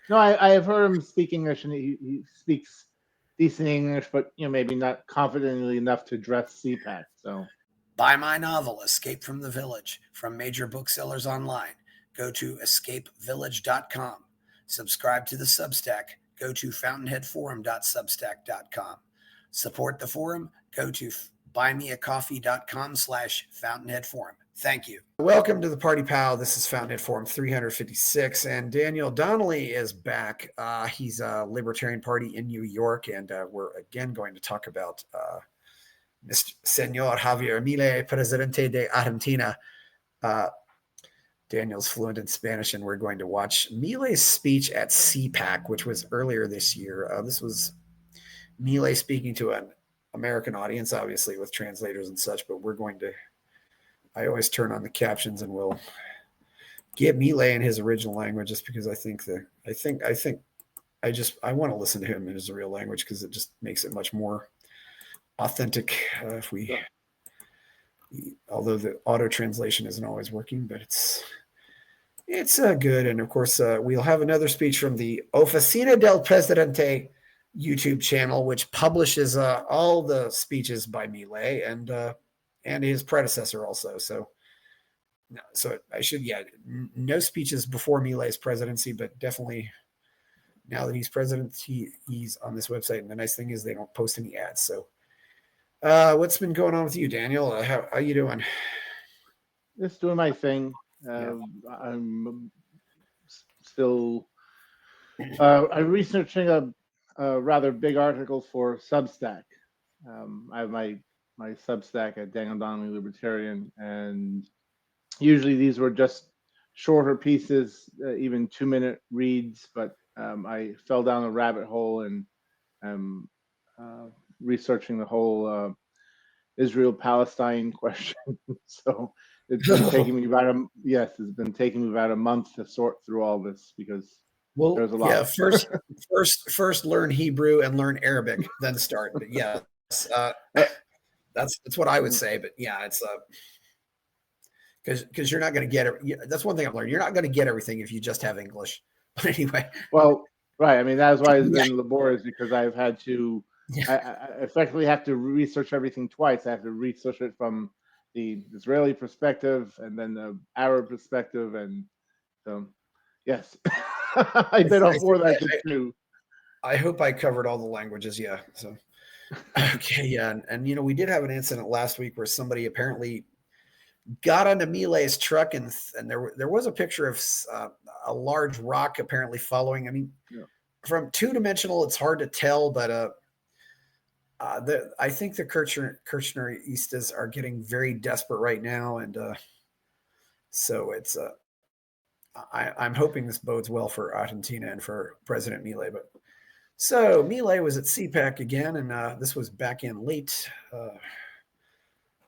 No, I have heard him speak English, and he speaks decent English, but maybe not confidently enough to address CPAC. So Buy my novel, Escape from the Village, from major booksellers online. Go to escapevillage.com. Subscribe to the Substack. Go to fountainheadforum.substack.com. Support the forum. Go to buymeacoffee.com/fountainheadforum. Thank you. Welcome to the Party Pal. This is Fountainhead Forum 356, and Daniel Donnelly is back. He's a Libertarian Party in New York, and we're again going to talk about Mr. Senor Javier Milei, Presidente de Argentina. Daniel's fluent in Spanish, and we're going to watch Milei's speech at CPAC, which was earlier this year. This was Milei speaking to an American audience, obviously with translators and such, but we're going to, I always turn on the captions and we'll get Milei in his original language, just because I want to listen to him in his real language, because it just makes it much more authentic. Although the auto translation isn't always working, but it's good. And of course, we'll have another speech from the Oficina del Presidente YouTube channel, which publishes all the speeches by Milei and his predecessor also. So I should, no speeches before Milei's presidency, but definitely now that he's president, he's on this website. And the nice thing is they don't post any ads. So what's been going on with you, Daniel? How you doing? Just doing my thing. I'm still I'm researching a rather big article for Substack. I have my Substack at Daniel Donnelly Libertarian, and usually these were just shorter pieces, even 2-minute reads, but I fell down a rabbit hole and researching the whole Israel-Palestine question. So it's been taking me about a month to sort through all this, because there's a lot. Yeah, first learn Hebrew and learn Arabic, then start. But yeah, that's what I would say. But yeah, it's because you're not going to get it. That's one thing I've learned. You're not going to get everything if you just have English. But anyway. Well, right. I mean, that's why it's been laborious, because I've had to. I effectively have to research everything twice. I have to research it from the Israeli perspective and then the Arab perspective, and so yes, I've been on board that too. I hope I covered all the languages. Yeah. So okay. Yeah, and we did have an incident last week where somebody apparently got onto Milei's truck, and there was a picture of a large rock apparently following. I mean, from two-dimensional, it's hard to tell, but I think the Kirchneristas are getting very desperate right now, and so it's I'm hoping this bodes well for Argentina and for President Milei. But so Milei was at CPAC again, and this was back in late.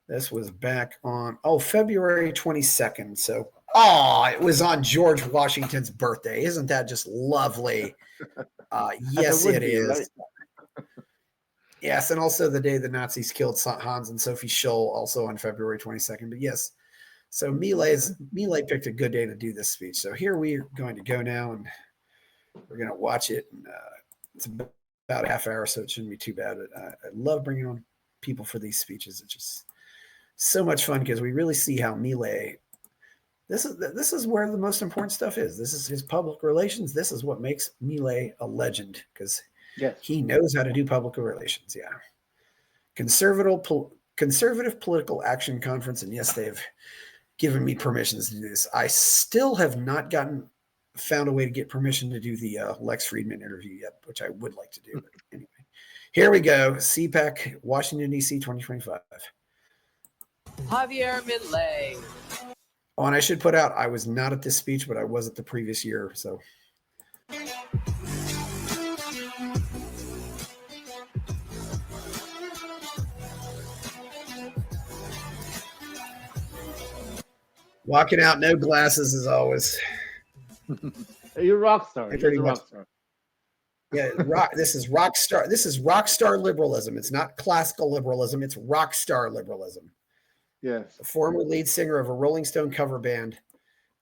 This was back on February 22nd. So it was on George Washington's birthday. Isn't that just lovely? Yes, it is. Right? Yes, and also the day the Nazis killed Hans and Sophie Scholl, also on February 22nd. But yes, so Milei picked a good day to do this speech. So here we are going to go now, and we're going to watch it. And, it's about a half hour, so it shouldn't be too bad. But I love bringing on people for these speeches. It's just so much fun, because we really see how Milei. This is where the most important stuff is. This is his public relations. This is what makes Milei a legend, because he knows how to do public relations. Yeah. Conservative Political Action Conference. And yes, they've given me permissions to do this. I still have not found a way to get permission to do the Lex Friedman interview yet, which I would like to do. But anyway, here we go. CPAC, Washington, D.C., 2025. Javier Milei. Oh, and I should put out, I was not at this speech, but I was at the previous year. So. Walking out, no glasses as always. You're a rock star. You're a rock star. Yeah, this is rock star. This is rock star liberalism. It's not classical liberalism. It's rock star liberalism. Yes. The former lead singer of a Rolling Stone cover band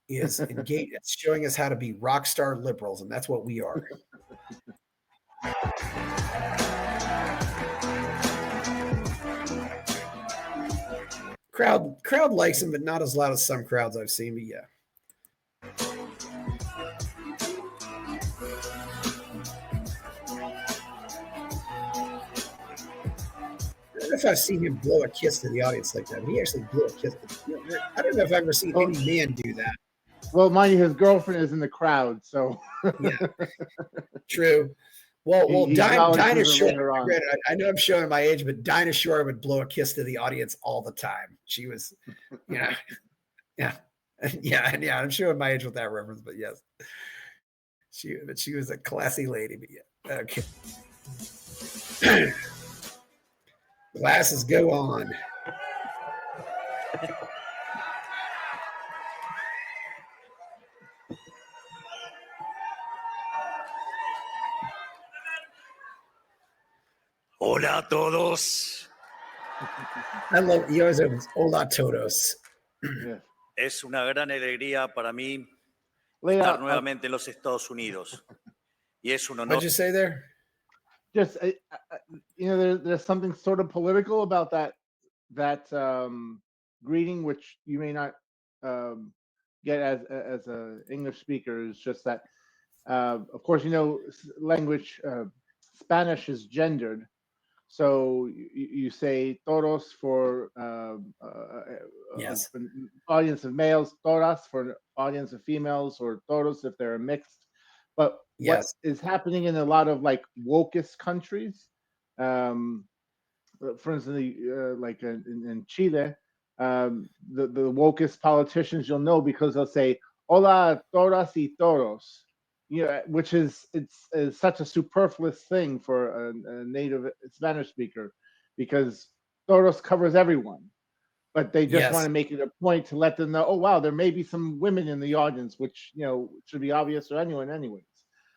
is engaged. It's showing us how to be rock star liberals, and that's what we are. Crowd likes him, but not as loud as some crowds I've seen. But yeah. I don't know if I've seen him blow a kiss to the audience like that. But he actually blew a kiss. I don't know if I've ever seen any man do that. Well, mind you, his girlfriend is in the crowd, so yeah, true. Well, Dinah Shore. I know I'm showing my age, but Dinah Shore would blow a kiss to the audience all the time. She was, yeah. I'm showing my age with that reference, but yes, she was a classy lady. But yeah, okay. Glasses go on. Hola a todos. I love you always have hola todos. Yeah. Es una gran alegría para mí estar nuevamente en los Estados Unidos. Y es un honor. What'd you say there? Just there's something sort of political about that greeting, which you may not get as a English speaker. Is just that, of course, language. Spanish is gendered, so you say todos for yes. an audience of males, todas for an audience of females, or todos if they're mixed. But yes. what is happening in a lot of like wokest countries, for instance, like in Chile, the wokest politicians you'll know because they'll say "Hola todas y todos," which is such a superfluous thing for a native Spanish speaker, because todos covers everyone, but they just want to make it a point to let them know, oh wow, there may be some women in the audience, which should be obvious to anyone anyways.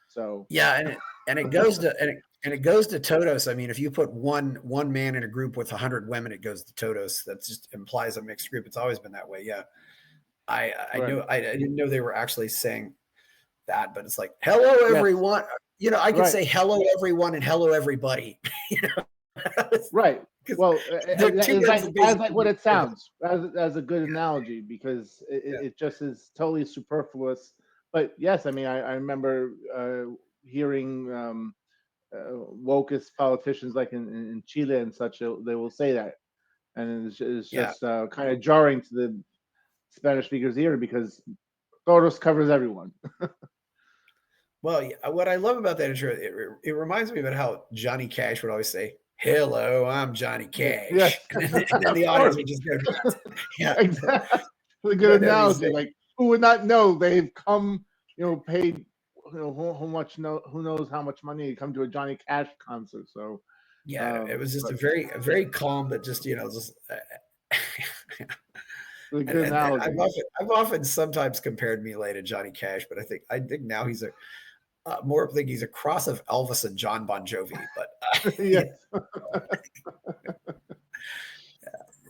So yeah, and it goes to todos. I mean, if you put one man in a group with 100 women, it goes to todos. That just implies a mixed group. It's always been that way. Yeah, I didn't know they were actually saying that, but it's like hello everyone. Yes. I could say hello everyone and hello everybody. Right. Well, it's like what it sounds as a good analogy, because it just is totally superfluous. But yes, I mean, I remember hearing wokest politicians like in Chile and such, they will say that, and it's just kind of jarring to the Spanish speakers' ear, because todos covers everyone. Well, what I love about that intro, it reminds me about how Johnny Cash would always say, "Hello, I'm Johnny Cash." Yes. and then the audience would just go, yeah, exactly. A good analogy. Like, who would not know they've come, paid, who knows how much money to come to a Johnny Cash concert. So yeah, it was just a very calm, but just just. A good analogy. I've often sometimes compared Milei to Johnny Cash, but I think now he's he's a cross of Elvis and John Bon Jovi. But yes.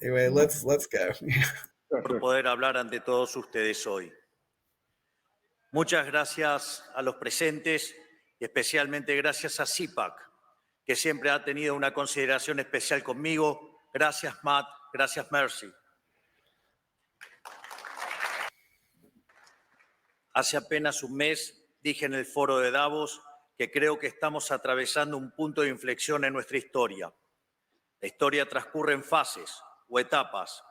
Anyway, let's go. Por poder hablar ante todos ustedes hoy. Muchas gracias a los presentes y especialmente gracias a CPAC, que siempre ha tenido una consideración especial conmigo. Gracias, Matt. Gracias, Mercy. Hace apenas un mes dije en el foro de Davos que creo que estamos atravesando un punto de inflexión en nuestra historia. La historia transcurre en fases o etapas,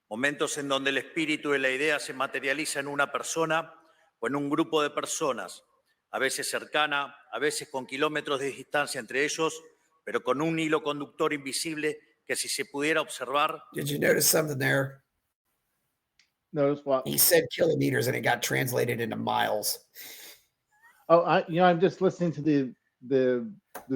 momentos en donde el espíritu y la idea se materializa en una persona o en un grupo de personas, a veces cercana, a veces con kilómetros de distancia entre ellos, pero con un hilo conductor invisible que, si se pudiera observar... Did you notice something there? Notice what? He said kilometers and it got translated into miles. Oh, I'm just listening to the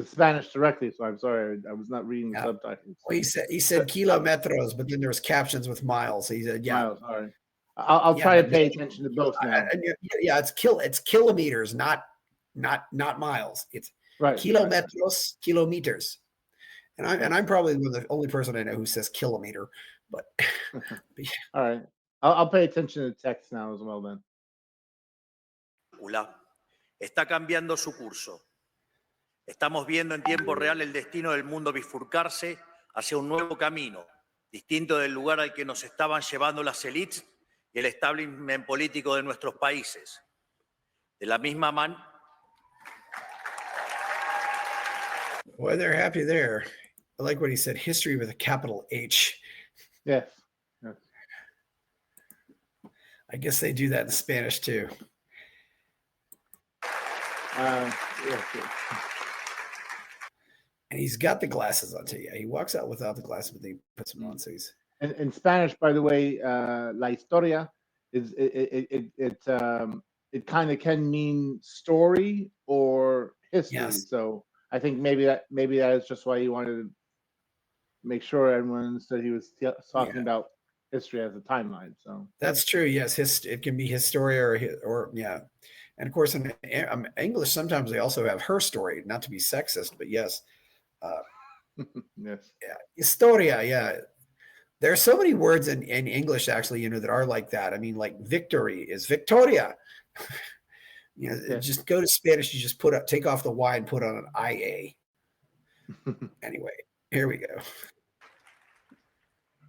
Spanish directly, so I'm sorry, I was not reading the subtitles. Well, he said kilometros, but then there was captions with miles. He said miles. All right, I'll try to pay attention to both now. It's kilometers, not miles. It's right, kilometros, kilometers. And I'm probably the only person I know who says kilometer, but all right. I'll pay attention to text now as well then. Está cambiando su curso. Estamos viendo en tiempo real el destino del mundo bifurcarse hacia un nuevo camino, distinto del lugar al que nos estaban llevando las élites y el establishment político de nuestros países. De la misma manera. Well, they're happy there. I like what he said, history with a capital H. Yes. Yes. I guess they do that in Spanish too. Yes. And he's got the glasses on too. Yeah, he walks out without the glasses, but he puts them on. So he's in Spanish, by the way, la historia is it kind of can mean story or history. Yes. So I think maybe that is just why he wanted to make sure everyone understood he was talking about history as a timeline. So that's true. Yes, it can be historia or yeah, and of course in English sometimes they also have her story. Not to be sexist, but yes. Yes. Yeah, historia. Yeah, there are so many words in English actually, that are like that. I mean, like victory is Victoria. Yes. Just go to Spanish. You just take off the Y and put on an IA. Anyway, here we go.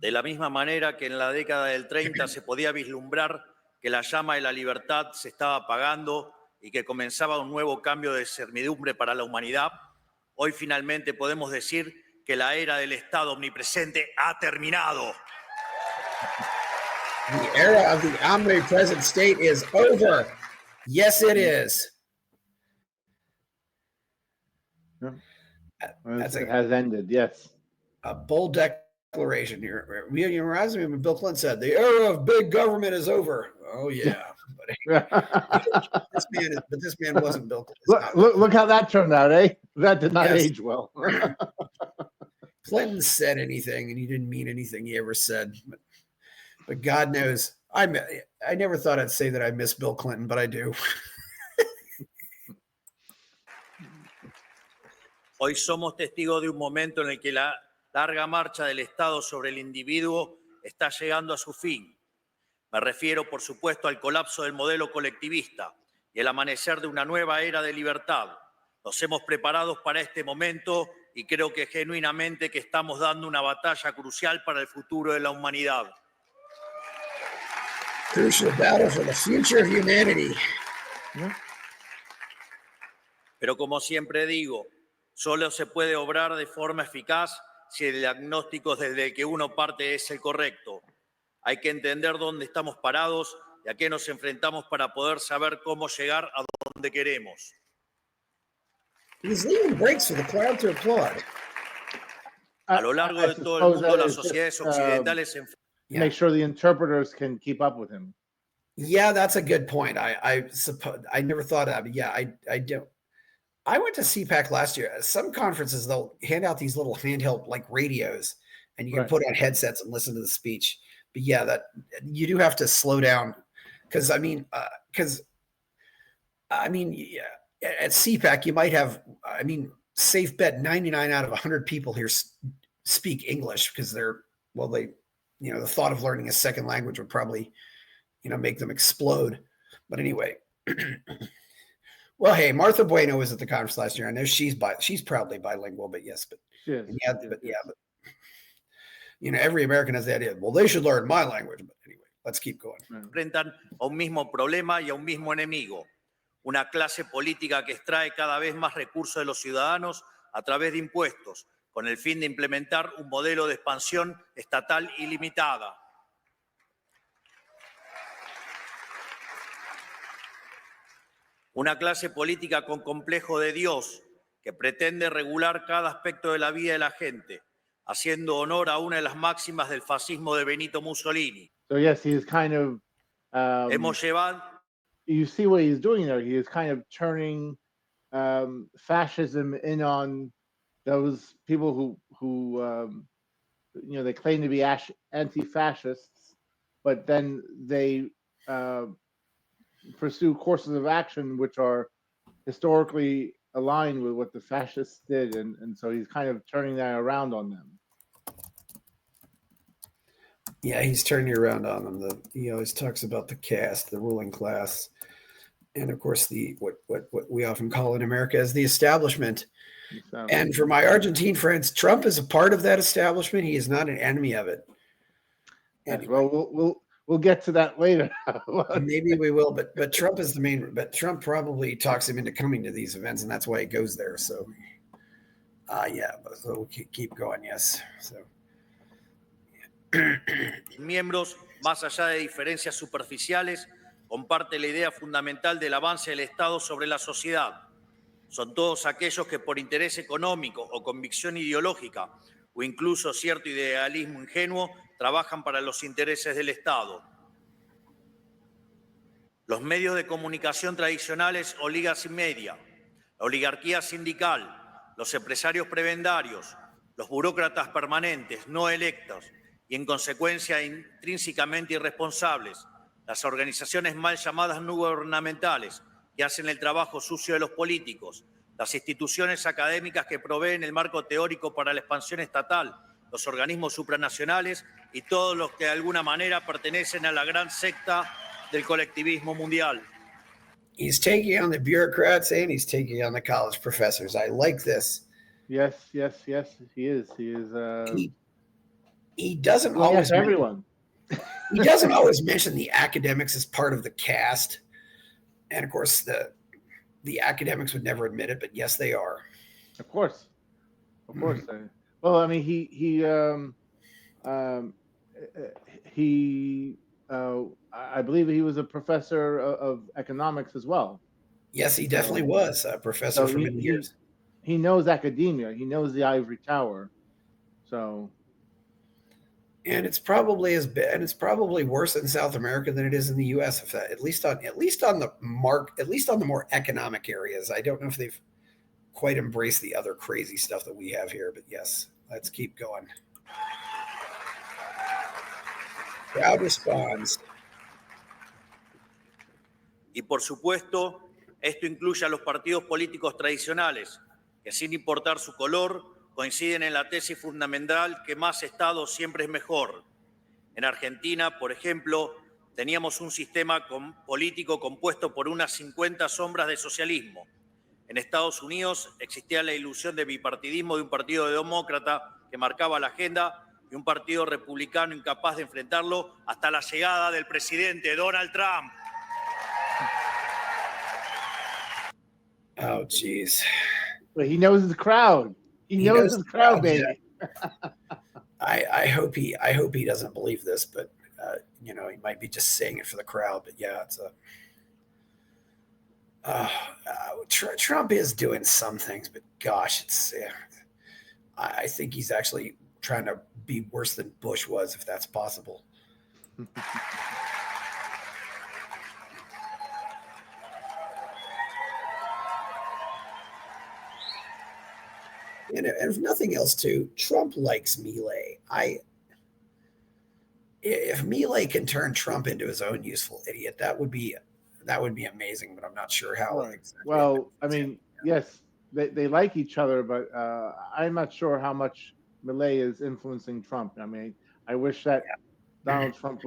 De la misma manera que en la década del 30 se podía vislumbrar que la llama de la libertad se estaba apagando y que comenzaba un nuevo cambio de servidumbre para la humanidad, hoy finalmente podemos decir que la era del Estado omnipresente ha terminado. The era of the omnipresent state is over. Yes, it is. It has ended. Yes. A bold declaration here. It reminds me of what Bill Clinton said, the era of big government is over. Oh, yeah. This man wasn't Bill Clinton. Look how that turned out, eh? That did not age well. Clinton said anything, and he didn't mean anything he ever said. But God knows, I never thought I'd say that I miss Bill Clinton, but I do. Hoy somos testigos de un momento en el que la larga marcha del Estado sobre el individuo está llegando a su fin. Me refiero, por supuesto, al colapso del modelo colectivista y el amanecer de una nueva era de libertad. Nos hemos preparado para este momento y creo que genuinamente que estamos dando una batalla crucial para el futuro de la humanidad. Crucial battle for the future of humanity. Pero como siempre digo, solo se puede obrar de forma eficaz si el diagnóstico desde el que uno parte es el correcto. Hay que entender dónde estamos parados y a qué nos enfrentamos para poder saber cómo llegar a donde queremos. He's leaving breaks for the crowd to applaud. A lo largo de todo el mundo, las sociedades occidentales se enfrentan. Make sure the interpreters can keep up with him. Yeah, that's a good point. I suppose I never thought of it. Yeah, I don't. I went to CPAC last year. Some conferences, they'll hand out these little handheld like radios, and you can put on headsets and listen to the speech. But yeah, that you do have to slow down because at CPAC you might have, safe bet 99 out of 100 people here speak English because the thought of learning a second language would probably, make them explode. But anyway. Well, hey, Martha Bueno was at the conference last year. I know she's proudly bilingual, but yes, every American has the idea. Well, they should learn my language. But anyway, let's keep going. Enfrentan a un mismo problema y a un mismo enemigo, una clase política que extrae cada vez más recursos de los ciudadanos a través de impuestos, con el fin de implementar un modelo de expansión estatal ilimitada. Una clase política con complejo de Dios que pretende regular cada aspecto de la vida de la gente, haciendo honor a una de las máximas del fascismo de Benito Mussolini. So yes, he's kind of. Hemos llevado. You see what he's doing there. He is kind of turning fascism in on those people who they claim to be anti-fascists, but then they pursue courses of action which are historically aligned with what the fascists did, and so he's kind of turning that around on them. Yeah, he's turning around on them. He always talks about the caste, the ruling class, and of course the what we often call in America as the establishment. And for my Argentine friends, Trump is a part of that establishment. He is not an enemy of it. Yes, well, we'll get to that later. Maybe we will, but Trump is the main. But Trump probably talks him into coming to these events, and that's why he goes there. So, yeah, so we'll keep going. Yes, so. Miembros, más allá de diferencias superficiales, comparte la idea fundamental del avance del Estado sobre la sociedad. Son todos aquellos que por interés económico o convicción ideológica o incluso cierto idealismo ingenuo trabajan para los intereses del Estado. Los medios de comunicación tradicionales o ligas y media, la oligarquía sindical, los empresarios prebendarios, los burócratas permanentes no electos y en consecuencia intrínsecamente irresponsables, las organizaciones mal llamadas no gubernamentales que hacen el trabajo sucio de los políticos, las instituciones académicas que proveen el marco teórico para la expansión estatal, los organismos supranacionales y todos los que de alguna manera pertenecen a la gran secta del colectivismo mundial. He's taking on the bureaucrats and he's taking on the college professors. I like this. Yes, he is. He doesn't always everyone. He doesn't always mention the academics as part of the caste, and of course the academics would never admit it, but yes, they are. Of course. Well, I mean, I believe he was a professor of economics as well. Yes, he definitely was a professor for many years. He knows academia. He knows the ivory tower. So, and it's probably worse in South America than it is in the U.S. At least on the more economic areas. I don't know if they've quite embraced the other crazy stuff that we have here, but yes, let's keep going. Crowd responds. Y por supuesto, esto incluye a los partidos políticos tradicionales, que sin importar su color, coinciden en la tesis fundamental que más Estado siempre es mejor. En Argentina, por ejemplo, teníamos un sistema político compuesto por unas 50 sombras de socialismo. En Estados Unidos existía la ilusión de bipartidismo de un partido demócrata que marcaba la agenda y un partido republicano incapaz de enfrentarlo hasta la llegada del presidente Donald Trump. Oh, geez. But he knows his crowd. He knows his crowd, baby. Yeah. I hope he doesn't believe this, but he might be just saying it for the crowd. But yeah, it's Trump is doing some things, but gosh, I think he's actually trying to be worse than Bush was, if that's possible. And if nothing else, too, Trump likes Milei. If Milei can turn Trump into his own useful idiot, that would be amazing. But I'm not sure how. Right. Exactly. Well, I mean, yes, they like each other, but I'm not sure how much Milei is influencing Trump. I mean, I wish that Donald Trump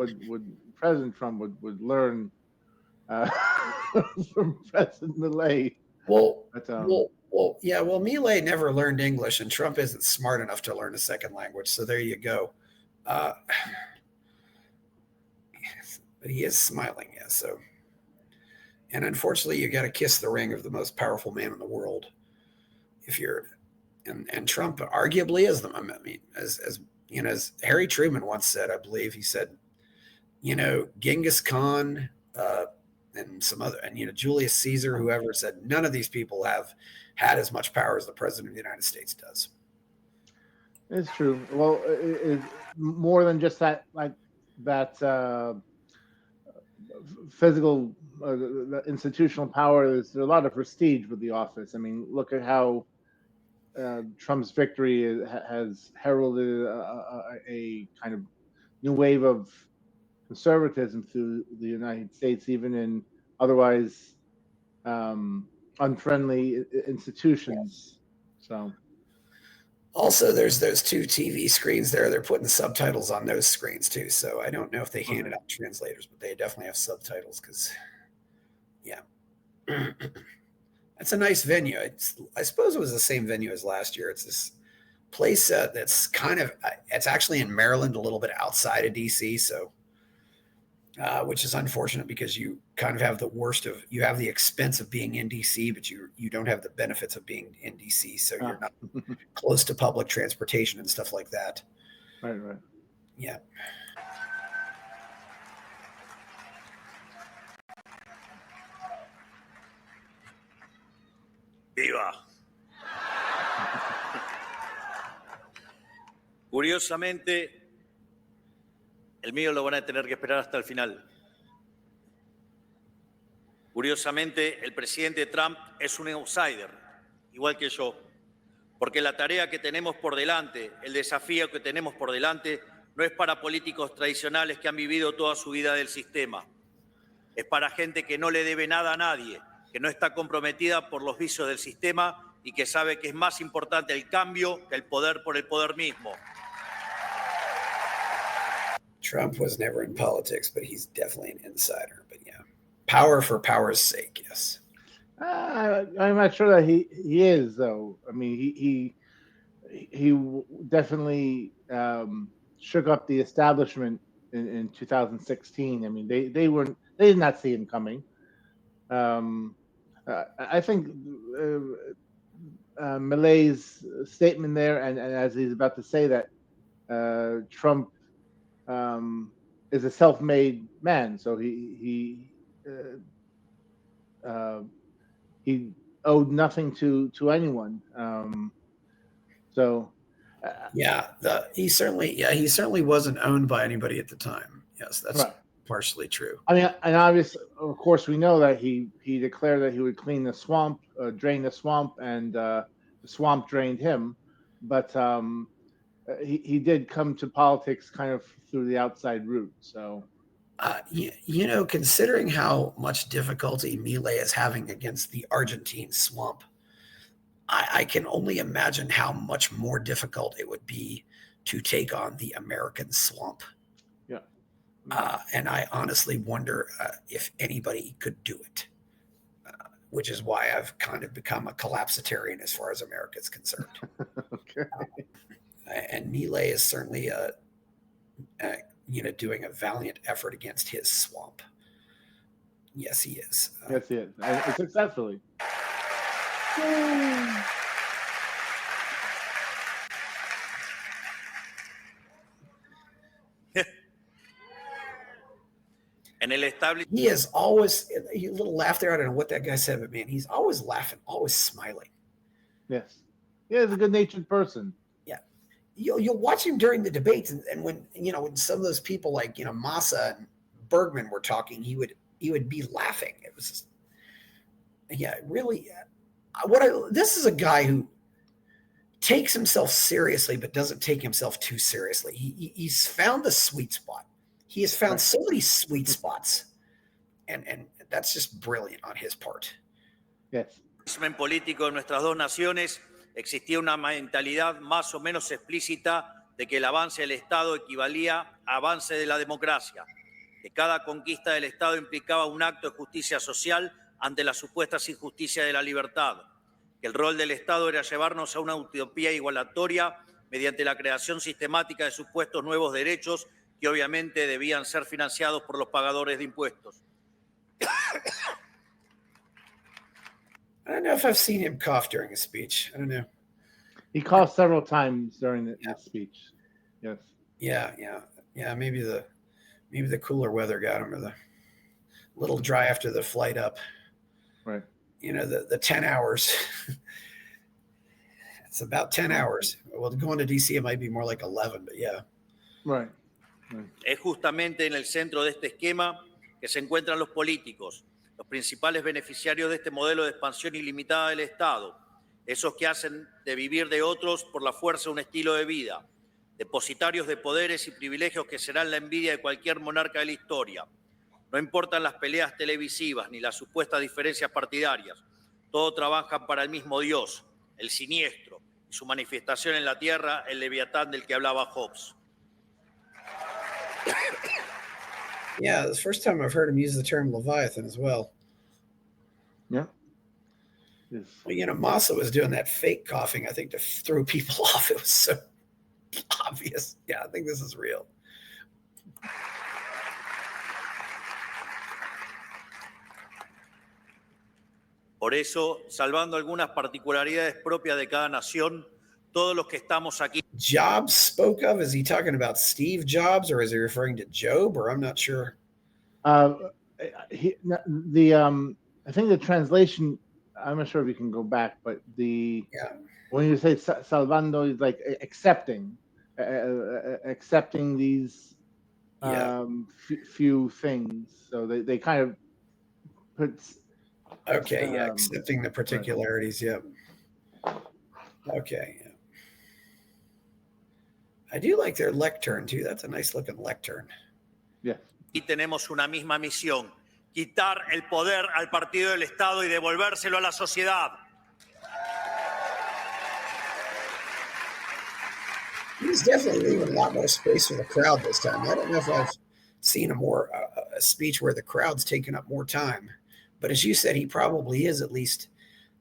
President Trump would learn from President Milei. Well, Milei never learned English, and Trump isn't smart enough to learn a second language. So there you go. But he is smiling, yeah. So, and unfortunately, you got to kiss the ring of the most powerful man in the world. If you're, and Trump arguably is them. I mean, as Harry Truman once said, I believe he said, Genghis Khan. And some other, and Julius Caesar, whoever said none of these people have had as much power as the president of the United States does. It's true. Well, it's more than just that, like that physical, the institutional power. There's a lot of prestige with the office. I mean, look at how Trump's victory has heralded a kind of new wave of conservatism through the United States, even in otherwise unfriendly institutions. So, Also, there's those 2 TV screens there. They're putting subtitles on those screens too. So I don't know if they handed out translators, but they definitely have subtitles because, yeah. It's a nice venue. I suppose it was the same venue as last year. It's this place that's kind of, it's actually in Maryland, a little bit outside of DC. So, which is unfortunate because you kind of have the worst of, you have the expense of being in DC, but you don't have the benefits of being in DC. So you're not close to public transportation and stuff like that. Right. Yeah. ¡Viva! Curiosamente, el mío lo van a tener que esperar hasta el final. Curiosamente, el presidente Trump es un outsider, igual que yo, porque la tarea que tenemos por delante, el desafío que tenemos por delante, no es para políticos tradicionales que han vivido toda su vida del sistema. Es para gente que no le debe nada a nadie, que no está comprometida por los vicios del sistema y que sabe que es más importante el cambio que el poder por el poder mismo. Trump was never in politics, but he's definitely an insider. But yeah, power for power's sake, yes. I'm not sure that he is, though. I mean, he definitely shook up the establishment in 2016. I mean, they did not see him coming. I think Milei's statement there, and as he's about to say that Trump is a self-made man, so he owed nothing to anyone. He certainly wasn't owned by anybody at the time. Yes, that's right. Partially true. I mean, and obviously, of course, we know that he declared that he would clean the swamp, drain the swamp, and the swamp drained him. But he did come to politics kind of through the outside route. So, considering how much difficulty Milei is having against the Argentine swamp, I can only imagine how much more difficult it would be to take on the American swamp. And I honestly wonder if anybody could do it, which is why I've kind of become a collapsitarian as far as America is concerned. Okay. And Milei is certainly, doing a valiant effort against his swamp. Yes, he is. Yes, he is. And successfully. He is always, a little laugh there. I don't know what that guy said, but man, he's always laughing, always smiling. Yes. Yeah, he's a good-natured person. Yeah. You'll watch him during the debates, and when some of those people like, Massa and Bergman were talking, he would be laughing. It was just, really. This is a guy who takes himself seriously, but doesn't take himself too seriously. He's found the sweet spot. He has found so many sweet spots, and that's just brilliant on his part. Yes. En político de nuestras dos naciones existía una mentalidad más o menos explícita de que el avance del Estado equivalía a avance de la democracia, que cada conquista del Estado implicaba un acto de justicia social ante las supuestas injusticias de la libertad, que el rol del Estado era llevarnos a una utopía igualatoria mediante la creación sistemática de supuestos nuevos derechos que obviamente debían ser financiados por los pagadores de impuestos. I don't know if I've seen him cough during a speech. I don't know. He coughed several times during the speech. Yes. Yeah. Maybe the cooler weather got him, or the little dry after the flight up. Right. The 10 hours. It's about 10 hours. Well, going to DC, it might be more like 11, but yeah. Right. Es justamente en el centro de este esquema que se encuentran los políticos, los principales beneficiarios de este modelo de expansión ilimitada del Estado, esos que hacen de vivir de otros por la fuerza un estilo de vida, depositarios de poderes y privilegios que serán la envidia de cualquier monarca de la historia. No importan las peleas televisivas ni las supuestas diferencias partidarias, todos trabajan para el mismo Dios, el siniestro, su manifestación en la tierra, el leviatán del que hablaba Hobbes. Yeah, it's the first time I've heard him use the term Leviathan as well. Yeah. Yes. Well, you know, Massa was doing that fake coughing, I think, to throw people off. It was so obvious. Yeah, I think this is real. Por eso, salvando algunas particularidades propias de cada nación, todos los que estamos aquí. Jobs spoke of? Is he talking about Steve Jobs, or is he referring to Job? Or I'm not sure. I think the translation, I'm not sure if you can go back, but when you say salvando, is like accepting these few things. So they kind of put. Okay, accepting the particularities. Right. Yep. Okay. Yeah. I do like their lectern too. That's a nice looking lectern. Yeah. Y tenemos una misma misión: quitar el poder al partido del Estado y devolvérselo a la sociedad. He's definitely leaving a lot more space for the crowd this time. I don't know if I've seen a speech where the crowd's taken up more time. But as you said, he probably is at least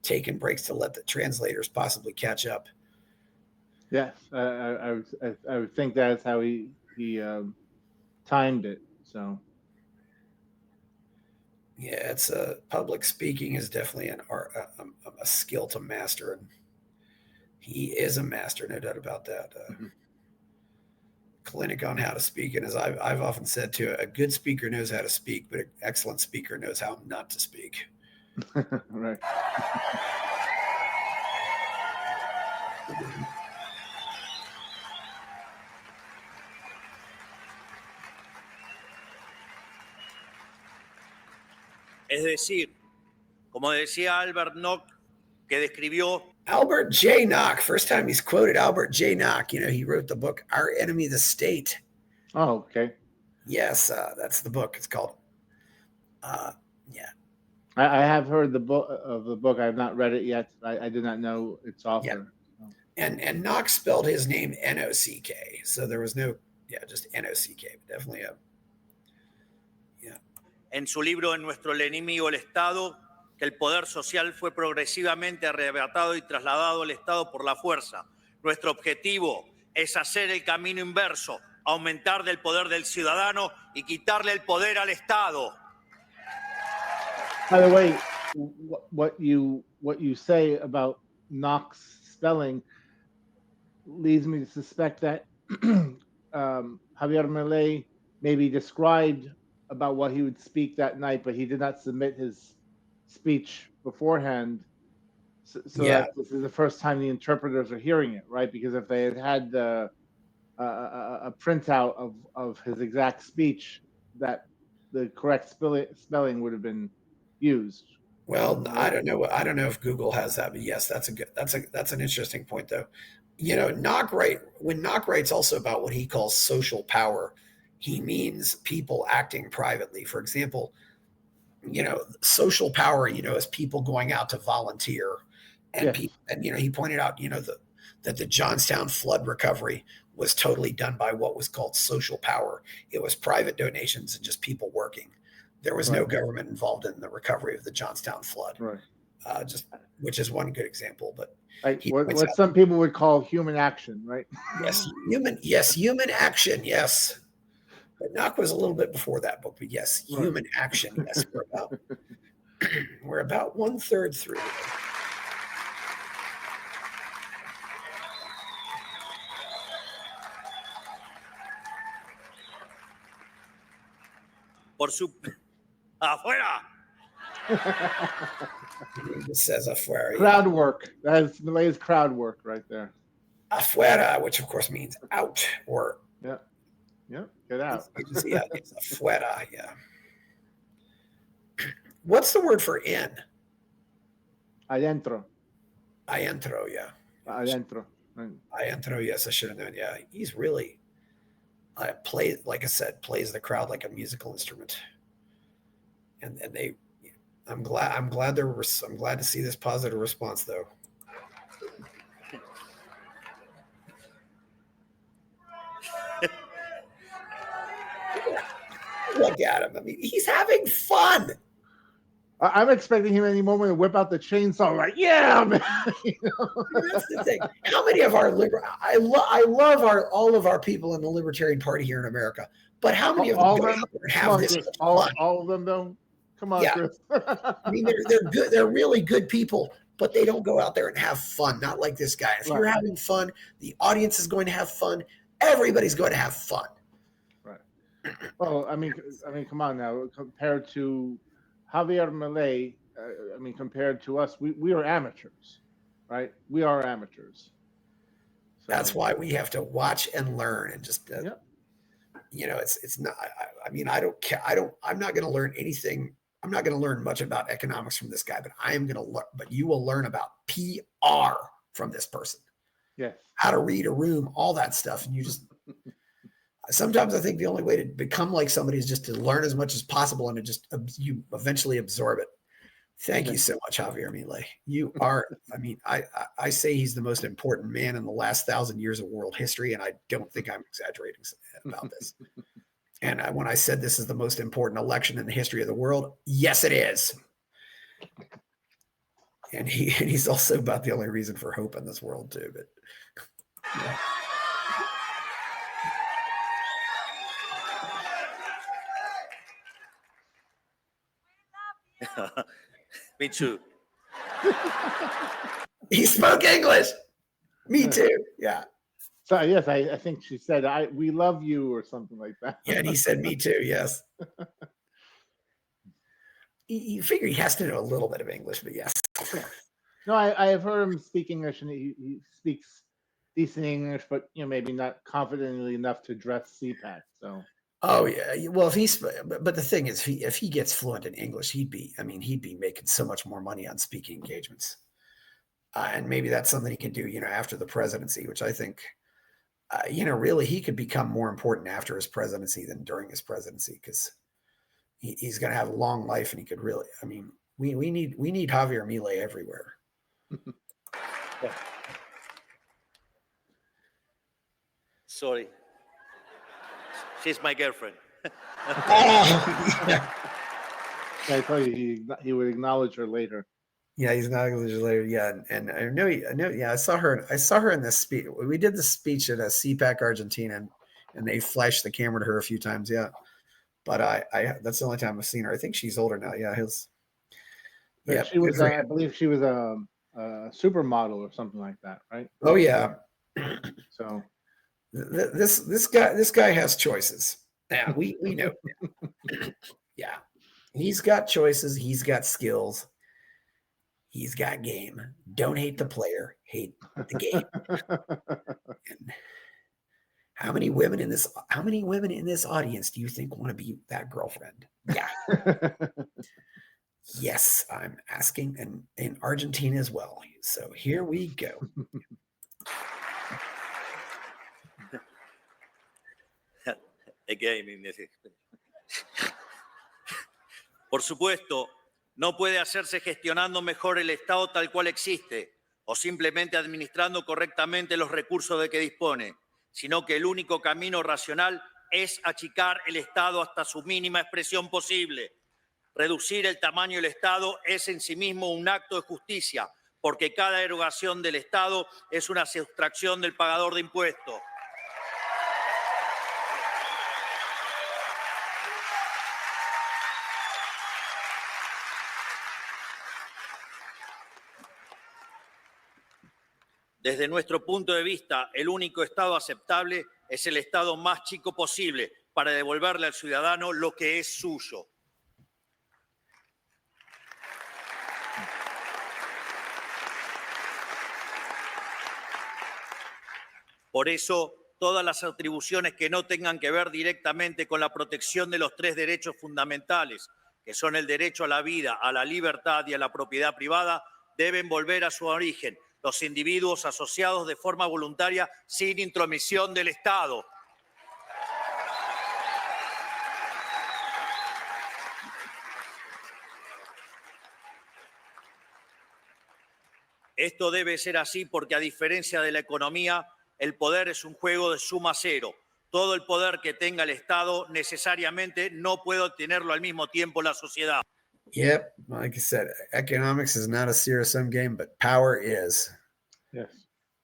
taking breaks to let the translators possibly catch up. Yes, I would think that's how he timed it. So, yeah, it's public speaking is definitely an art, a skill to master, and he is a master, no doubt about that. Clinic on how to speak, and as I've often said too, a good speaker knows how to speak, but an excellent speaker knows how not to speak. Right. Es decir, como decía Albert Nock, que describió. Albert J. Nock, first time he's quoted Albert J. Nock. You know, he wrote the book Our Enemy the State. Oh, okay. Yes, that's the book. It's called. Yeah. I have heard the book. I have not read it yet. I did not know its author. Yeah. And Nock spelled his name N-O-C-K. So there was no, just N-O-C-K. Definitely a. Yeah. En su libro En nuestro enemigo el Estado, que el poder social fue progresivamente arrebatado y trasladado al Estado por la fuerza. Nuestro objetivo es hacer el camino inverso, aumentar del poder del ciudadano y quitarle el poder al Estado. By the way, what you say about Nock's spelling leads me to suspect that Javier Milei maybe described about what he would speak that night, but he did not submit his speech beforehand. So that this is the first time the interpreters are hearing it, right? Because if they had a printout of his exact speech, that the correct spelling would have been used. Well, I don't know if Google has that, but yes, that's an interesting point though. You know, when Nock writes also about what he calls social power, he means people acting privately. For example, you know, social power, you know, is people going out to volunteer, and people, and you know, he pointed out, you know, that the Johnstown flood recovery was totally done by what was called social power. It was private donations and just people working. There was no government involved in the recovery of the Johnstown flood. Right. Which is one good example, but what some people would call human action, right? Human action, yes. But Nock was a little bit before that book, but yes, human action. Yes, we're about 1/3 through. Por su afuera. It says afuera. Crowd work. That's Milei's crowd work right there. Afuera, which of course means out or. Yeah, get out. It's afuera, yeah. What's the word for in? Adentro. Adentro, yeah. Adentro. Adentro, yes, I should have known. Yeah, he's really plays the crowd like a musical instrument. And they, I'm glad to see this positive response though. look at him. I mean, he's having fun. I'm expecting him any moment to whip out the chainsaw, like, yeah, man. You know? That's the thing. How many of our I love all of our people in the Libertarian Party here in America, but how many of them go out there and have this Chris, fun? all of them, though. Come on, Yeah. Chris. I mean, they're good. They're really good people, but they don't go out there and have fun. Not like this guy. If you're having fun, the audience is going to have fun. Everybody's going to have fun. Right. Well, I mean, come on now. Compared to Javier Milei, I mean, compared to us, we are amateurs, right? We are amateurs. So, that's why we have to watch and learn and just, you know, it's not. I mean, I don't care. I'm not going to learn anything. I'm not going to learn much about economics from this guy, but I am going to learn. But you will learn about PR from this person. Yes. How to read a room, all that stuff, and you just. Sometimes I think the only way to become like somebody is just to learn as much as possible, and you eventually absorb it. Thank you so much, Javier Milei. You are, I mean, I say he's the most important man in the last 1,000 years of world history, and I don't think I'm exaggerating about this. And when I said this is the most important election in the history of the world, yes, it is. And he's also about the only reason for hope in this world too. But yeah. Me too. He spoke English. Me too. Yeah. So yes, I think she said, "We love you" or something like that. Yeah, and he said, "Me too." Yes. You figure he has to know a little bit of English, but yes. No, I have heard him speak English, and he speaks decent English, but maybe not confidently enough to address CPAC. So. Oh yeah, well but the thing is, if he gets fluent in English, he'd be making so much more money on speaking engagements, and maybe that's something he can do, after the presidency, which I think, really he could become more important after his presidency than during his presidency, because he's going to have a long life, and he could really, we need Javier Milei everywhere. Sorry. She's my girlfriend. I told you he would acknowledge her later. Yeah, he's not acknowledged later. Yeah, and I know. Yeah, I saw her in this speech. We did the speech at a CPAC Argentina, and they flashed the camera to her a few times. Yeah, but I that's the only time I've seen her. I think she's older now. Yeah, Yeah, she was. I believe she was a supermodel or something like that, right? Oh yeah. So. This guy has choices. Yeah, we know. Yeah, he's got choices. He's got skills. He's got game. Don't hate the player. Hate the game. And how many women in this audience do you think want to be that girlfriend? Yeah. Yes, I'm asking, and in Argentina as well. So here we go. Por supuesto, no puede hacerse gestionando mejor el Estado tal cual existe o simplemente administrando correctamente los recursos de que dispone, sino que el único camino racional es achicar el Estado hasta su mínima expresión posible. Reducir el tamaño del Estado es en sí mismo un acto de justicia, porque cada erogación del Estado es una sustracción del pagador de impuestos. Desde nuestro punto de vista, el único Estado aceptable es el Estado más chico posible para devolverle al ciudadano lo que es suyo. Por eso, todas las atribuciones que no tengan que ver directamente con la protección de los 3 derechos fundamentales, que son el derecho a la vida, a la libertad y a la propiedad privada, deben volver a su origen, los individuos asociados de forma voluntaria sin intromisión del Estado. Esto debe ser así porque, a diferencia de la economía, el poder es un juego de suma cero. todo el poder que tenga el Estado necesariamente no puede tenerlo al mismo tiempo la sociedad. Yep, like I said, economics is not a zero-sum game, but power is. Yes.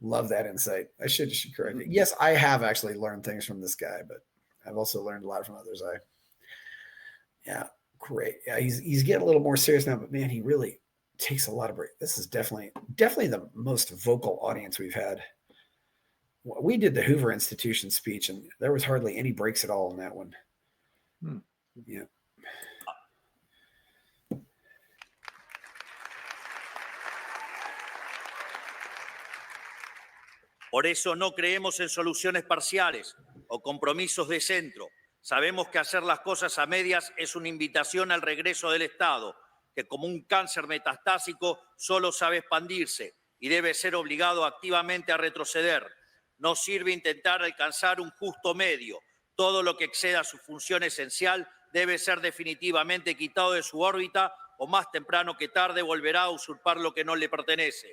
Love that insight. I should correct it. Yes, I have actually learned things from this guy, but I've also learned a lot from others. Yeah, great. Yeah, he's getting a little more serious now, but man, he really takes a lot of break. This is definitely the most vocal audience we've had. We did the Hoover Institution speech, and there was hardly any breaks at all in that one. Yeah. Por eso no creemos en soluciones parciales o compromisos de centro. Sabemos que hacer las cosas a medias es una invitación al regreso del Estado, que como un cáncer metastásico solo sabe expandirse y debe ser obligado activamente a retroceder. No sirve intentar alcanzar un justo medio. Todo lo que exceda su función esencial debe ser definitivamente quitado de su órbita o más temprano que tarde volverá a usurpar lo que no le pertenece.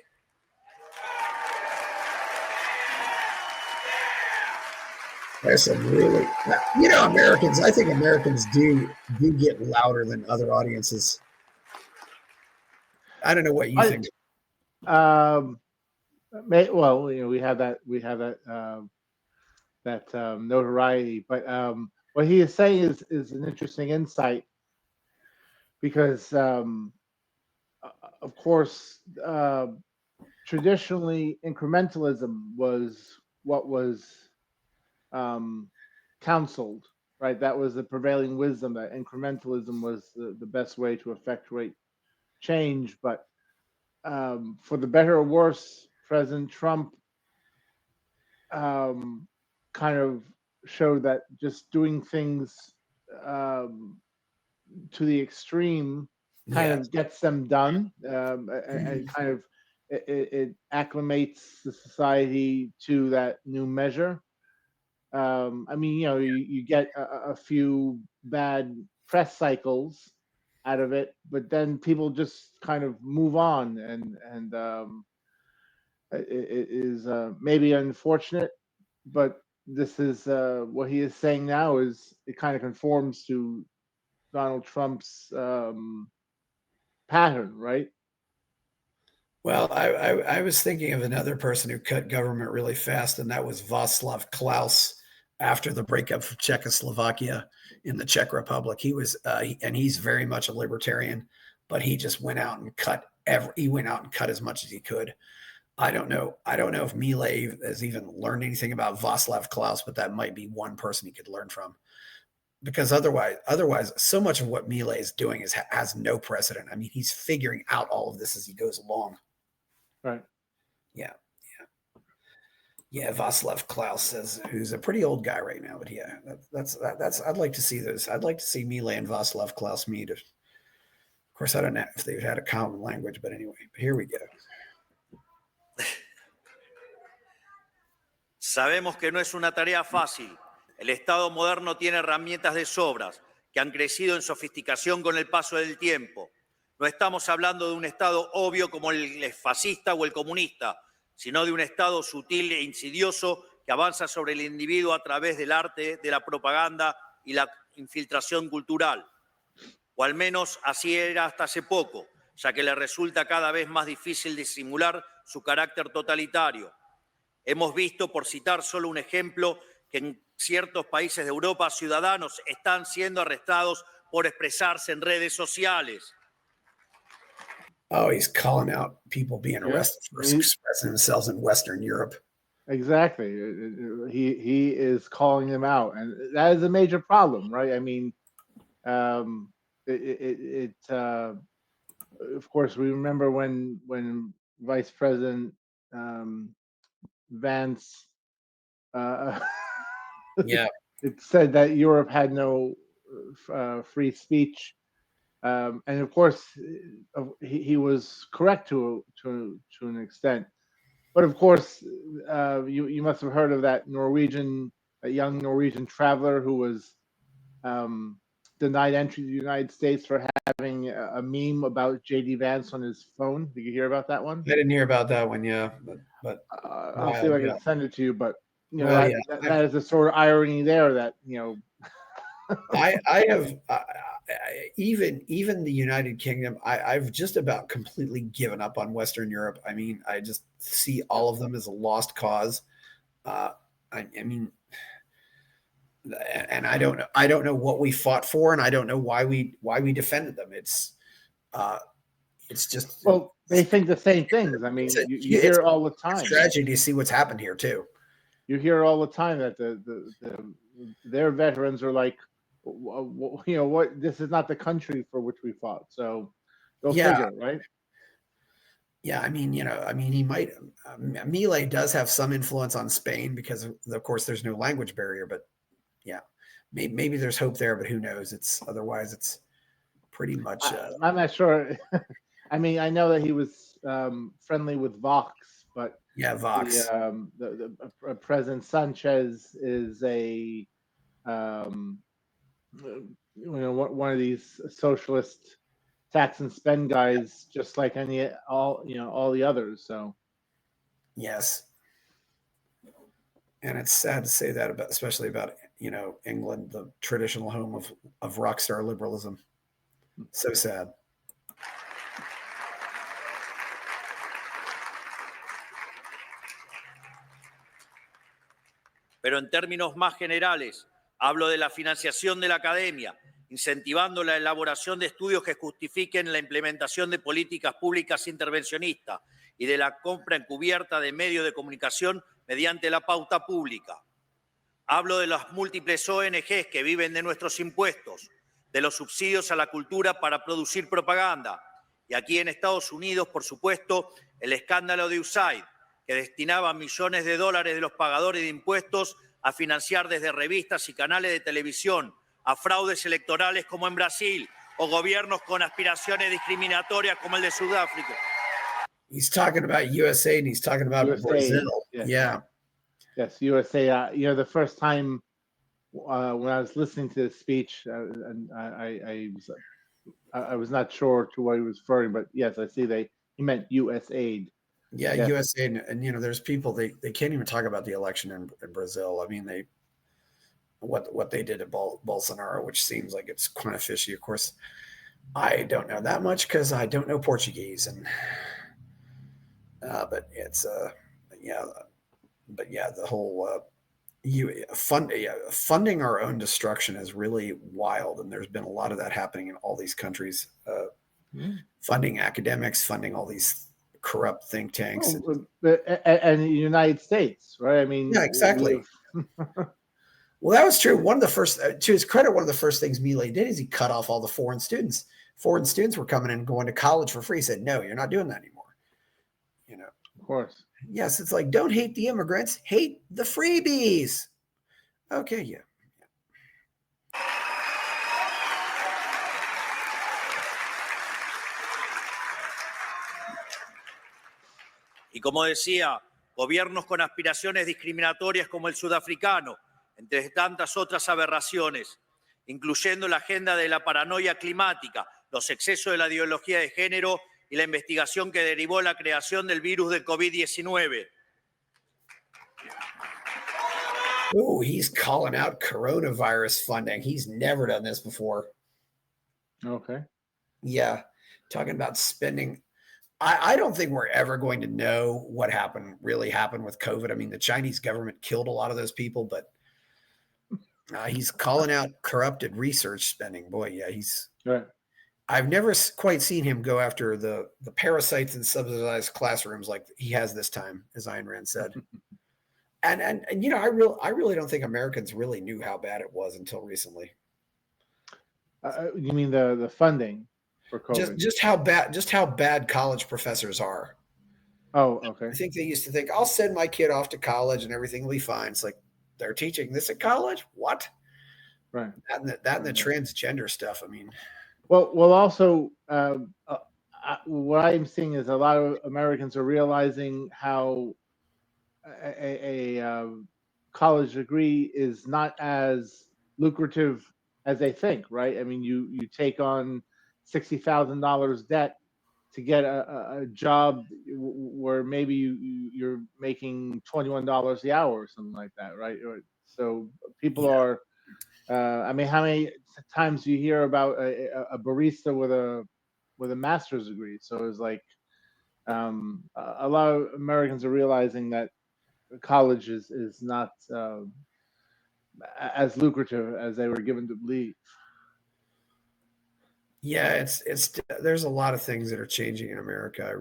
That's a really, Americans, I think Americans do get louder than other audiences. I don't know what you think. Well, we have that notoriety, but what he is saying is an interesting insight because, of course, traditionally incrementalism was what was counseled, right? That was the prevailing wisdom, that incrementalism was the best way to effectuate change. But for the better or worse, President Trump kind of showed that just doing things to the extreme kind of gets them done, and kind of it acclimates the society to that new measure. I mean, you get a few bad press cycles out of it, but then people just kind of move on, and it is maybe unfortunate, but this is what he is saying now is it kind of conforms to Donald Trump's pattern, right? Well, I was thinking of another person who cut government really fast, and that was Václav Klaus after the breakup of Czechoslovakia in the Czech Republic. He was, and he's very much a libertarian, but he just went out and cut as much as he could. I don't know if Milei has even learned anything about Václav Klaus, but that might be one person he could learn from. Because otherwise, so much of what Milei is doing has no precedent. I mean, he's figuring out all of this as he goes along. Right. Yeah, Václav Klaus says, who's a pretty old guy right now, but yeah, that's I'd like to see this. I'd like to see Milei and Václav Klaus meet. Of course, I don't know if they've had a common language, but anyway, here we go. Sabemos que no es una tarea fácil. El Estado moderno tiene herramientas de sobras que han crecido en sofisticación con el paso del tiempo. No estamos hablando de un Estado obvio como el fascista o el comunista, sino de un Estado sutil e insidioso que avanza sobre el individuo a través del arte, de la propaganda y la infiltración cultural. O al menos así era hasta hace poco, ya que le resulta cada vez más difícil disimular su carácter totalitario. Hemos visto, por citar solo un ejemplo, que en ciertos países de Europa ciudadanos están siendo arrestados por expresarse en redes sociales. Oh, he's calling out people being arrested for expressing themselves in Western Europe. Exactly. He is calling them out, and that is a major problem, right? I mean, of course, we remember when Vice President Vance it said that Europe had no free speech. And of course, he was correct to an extent. But of course, you must have heard of that young Norwegian traveler who was denied entry to the United States for having a meme about J.D. Vance on his phone. Did you hear about that one? I didn't hear about that one, yeah. But I'll see if I can send it to you. But that is the sort of irony there that I have even the United Kingdom. I've just about completely given up on Western Europe. I mean, I just see all of them as a lost cause. I mean, and I don't know what we fought for, and I don't know why we defended them. It's just, well, they think the same things. I mean, you hear all the time. It's tragedy to see what's happened here too. You hear all the time that their veterans are like, what? This is not the country for which we fought. So go figure, right? Yeah, I mean, he might. Milei does have some influence on Spain because, of course, there's no language barrier. But yeah, maybe there's hope there, but who knows? Otherwise it's pretty much. I'm not sure. I mean, I know that he was friendly with Vox, but yeah, Vox. The President Sanchez is a one of these socialist tax and spend guys, just like all the others. So yes, and it's sad to say that especially about England, the traditional home of rock star liberalism. So sad. Pero en términos más generales, hablo de la financiación de la academia, incentivando la elaboración de estudios que justifiquen la implementación de políticas públicas intervencionistas y de la compra encubierta de medios de comunicación mediante la pauta pública. Hablo de las múltiples ONGs que viven de nuestros impuestos, de los subsidios a la cultura para producir propaganda. Y aquí en Estados Unidos, por supuesto, el escándalo de USAID, que destinaba millones de dólares de los pagadores de impuestos a financiar desde revistas y canales de televisión a fraudes electorales como en Brasil o gobiernos con aspiraciones discriminatorias como el de Sudáfrica. He's talking about USA and he's talking about Brazil. Yes. Yeah. Yes, USA. The first time when I was listening to this speech, and I was not sure to what he was referring, but yes, I see he meant USAID. Yeah, yes. USA, and there's people they can't even talk about the election in Brazil. I mean, what they did to Bolsonaro, which seems like it's kind of fishy. Of course, I don't know that much because I don't know Portuguese, and but it's the whole funding our own destruction is really wild, and there's been a lot of that happening in all these countries. Funding academics, funding all these corrupt think tanks, and the United States, right? I mean, yeah, exactly. Well, that was true. One of the first, to his credit, one of the first things Milei did is he cut off all the foreign students. Foreign students were coming in and going to college for free. He said, "No, you're not doing that anymore." Of course. Yes, it's like, don't hate the immigrants, hate the freebies. Okay, yeah. Y como decía, gobiernos con aspiraciones discriminatorias como el sudafricano, entre tantas otras aberraciones, incluyendo la agenda de la paranoia climática, los excesos de la ideología de género y la investigación que derivó la creación del virus del COVID-19. Oh, he's calling out coronavirus funding. He's never done this before. Okay. Yeah, talking about spending. I don't think we're ever going to know what really happened with COVID. I mean, the Chinese government killed a lot of those people, but he's calling out corrupted research spending. Boy, yeah, he's right. I've never quite seen him go after the parasites in subsidized classrooms like he has this time, as Ayn Rand said. and I really don't think Americans really knew how bad it was until recently. You mean the funding for COVID? Just how bad college professors are. Oh, okay. I think they used to think, I'll send my kid off to college and everything will be fine. It's like, they're teaching this at college? What? Right. That and the transgender stuff. I mean, well, also, what I'm seeing is a lot of Americans are realizing how a college degree is not as lucrative as they think, right? I mean, you take on $60,000 debt to get a job where maybe you're making $21 the hour or something like that, right? So people are. I mean, how many times do you hear about a barista with a master's degree? So it's like a lot of Americans are realizing that college is not as lucrative as they were given to believe. Yeah, it's there's a lot of things that are changing in America.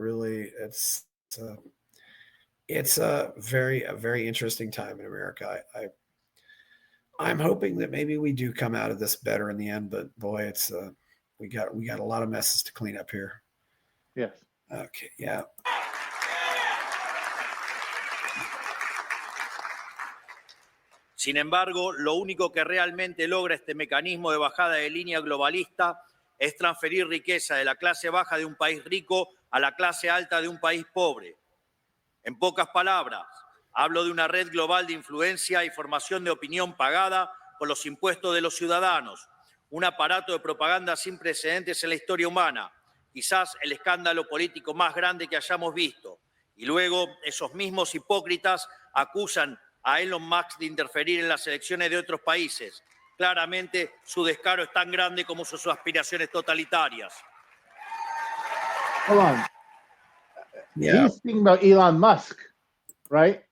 It's a very interesting time in America. I'm hoping that maybe we do come out of this better in the end, but boy, it's we got a lot of messes to clean up here. Yes. Okay, yeah. Sin embargo, lo único que realmente logra este mecanismo de bajada de línea globalista es transferir riqueza de la clase baja de un país rico a la clase alta de un país pobre. En pocas palabras, hablo de una red global de influencia y formación de opinión pagada con los impuestos de los ciudadanos, un aparato de propaganda sin precedentes en la historia humana, quizás el escándalo político más grande que hayamos visto. Y luego esos mismos hipócritas acusan a Elon Musk de interferir en las elecciones de otros países. Claramente, su descaro es tan grande como sus aspiraciones totalitarias. Hold on. Yeah. He's speaking about Elon Musk, right?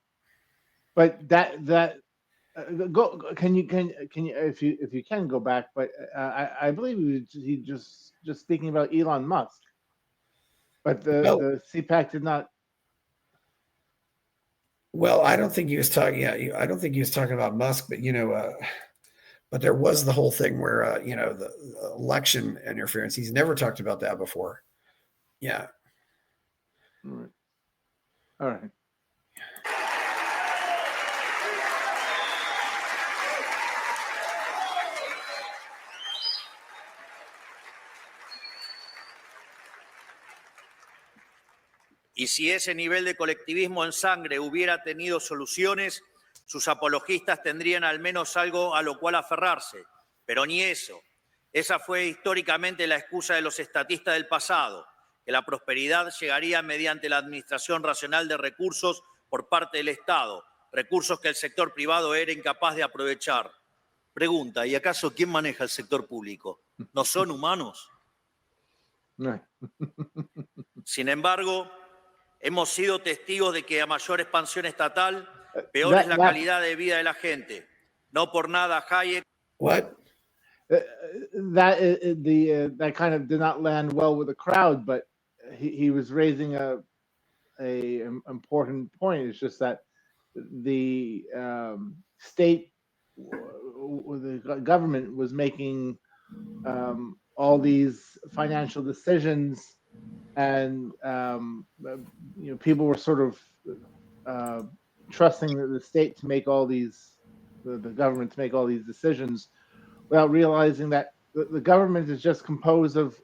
But go. Can you if you can go back? But I believe he just speaking about Elon Musk. But the CPAC did not. Well, I don't think he was talking. Yeah, I don't think he was talking about Musk, but but there was the whole thing where the election interference. He's never talked about that before. Yeah. All right. Y si ese nivel de colectivismo en sangre hubiera tenido soluciones, sus apologistas tendrían al menos algo a lo cual aferrarse. Pero ni eso. Esa fue históricamente la excusa de los estatistas del pasado, que la prosperidad llegaría mediante la administración racional de recursos por parte del Estado, recursos que el sector privado era incapaz de aprovechar. Pregunta, ¿y acaso quién maneja el sector público? ¿No son humanos? No. Sin embargo, hemos sido testigos de que a mayor expansión estatal, peor es la calidad de vida de la gente. No por nada Hayek. What? That kind of did not land well with the crowd, but he was raising a important point. It's just that the state, the government was making all these financial decisions, and people were sort of trusting the state to make all these, the government to make all these decisions, without realizing that the government is just composed of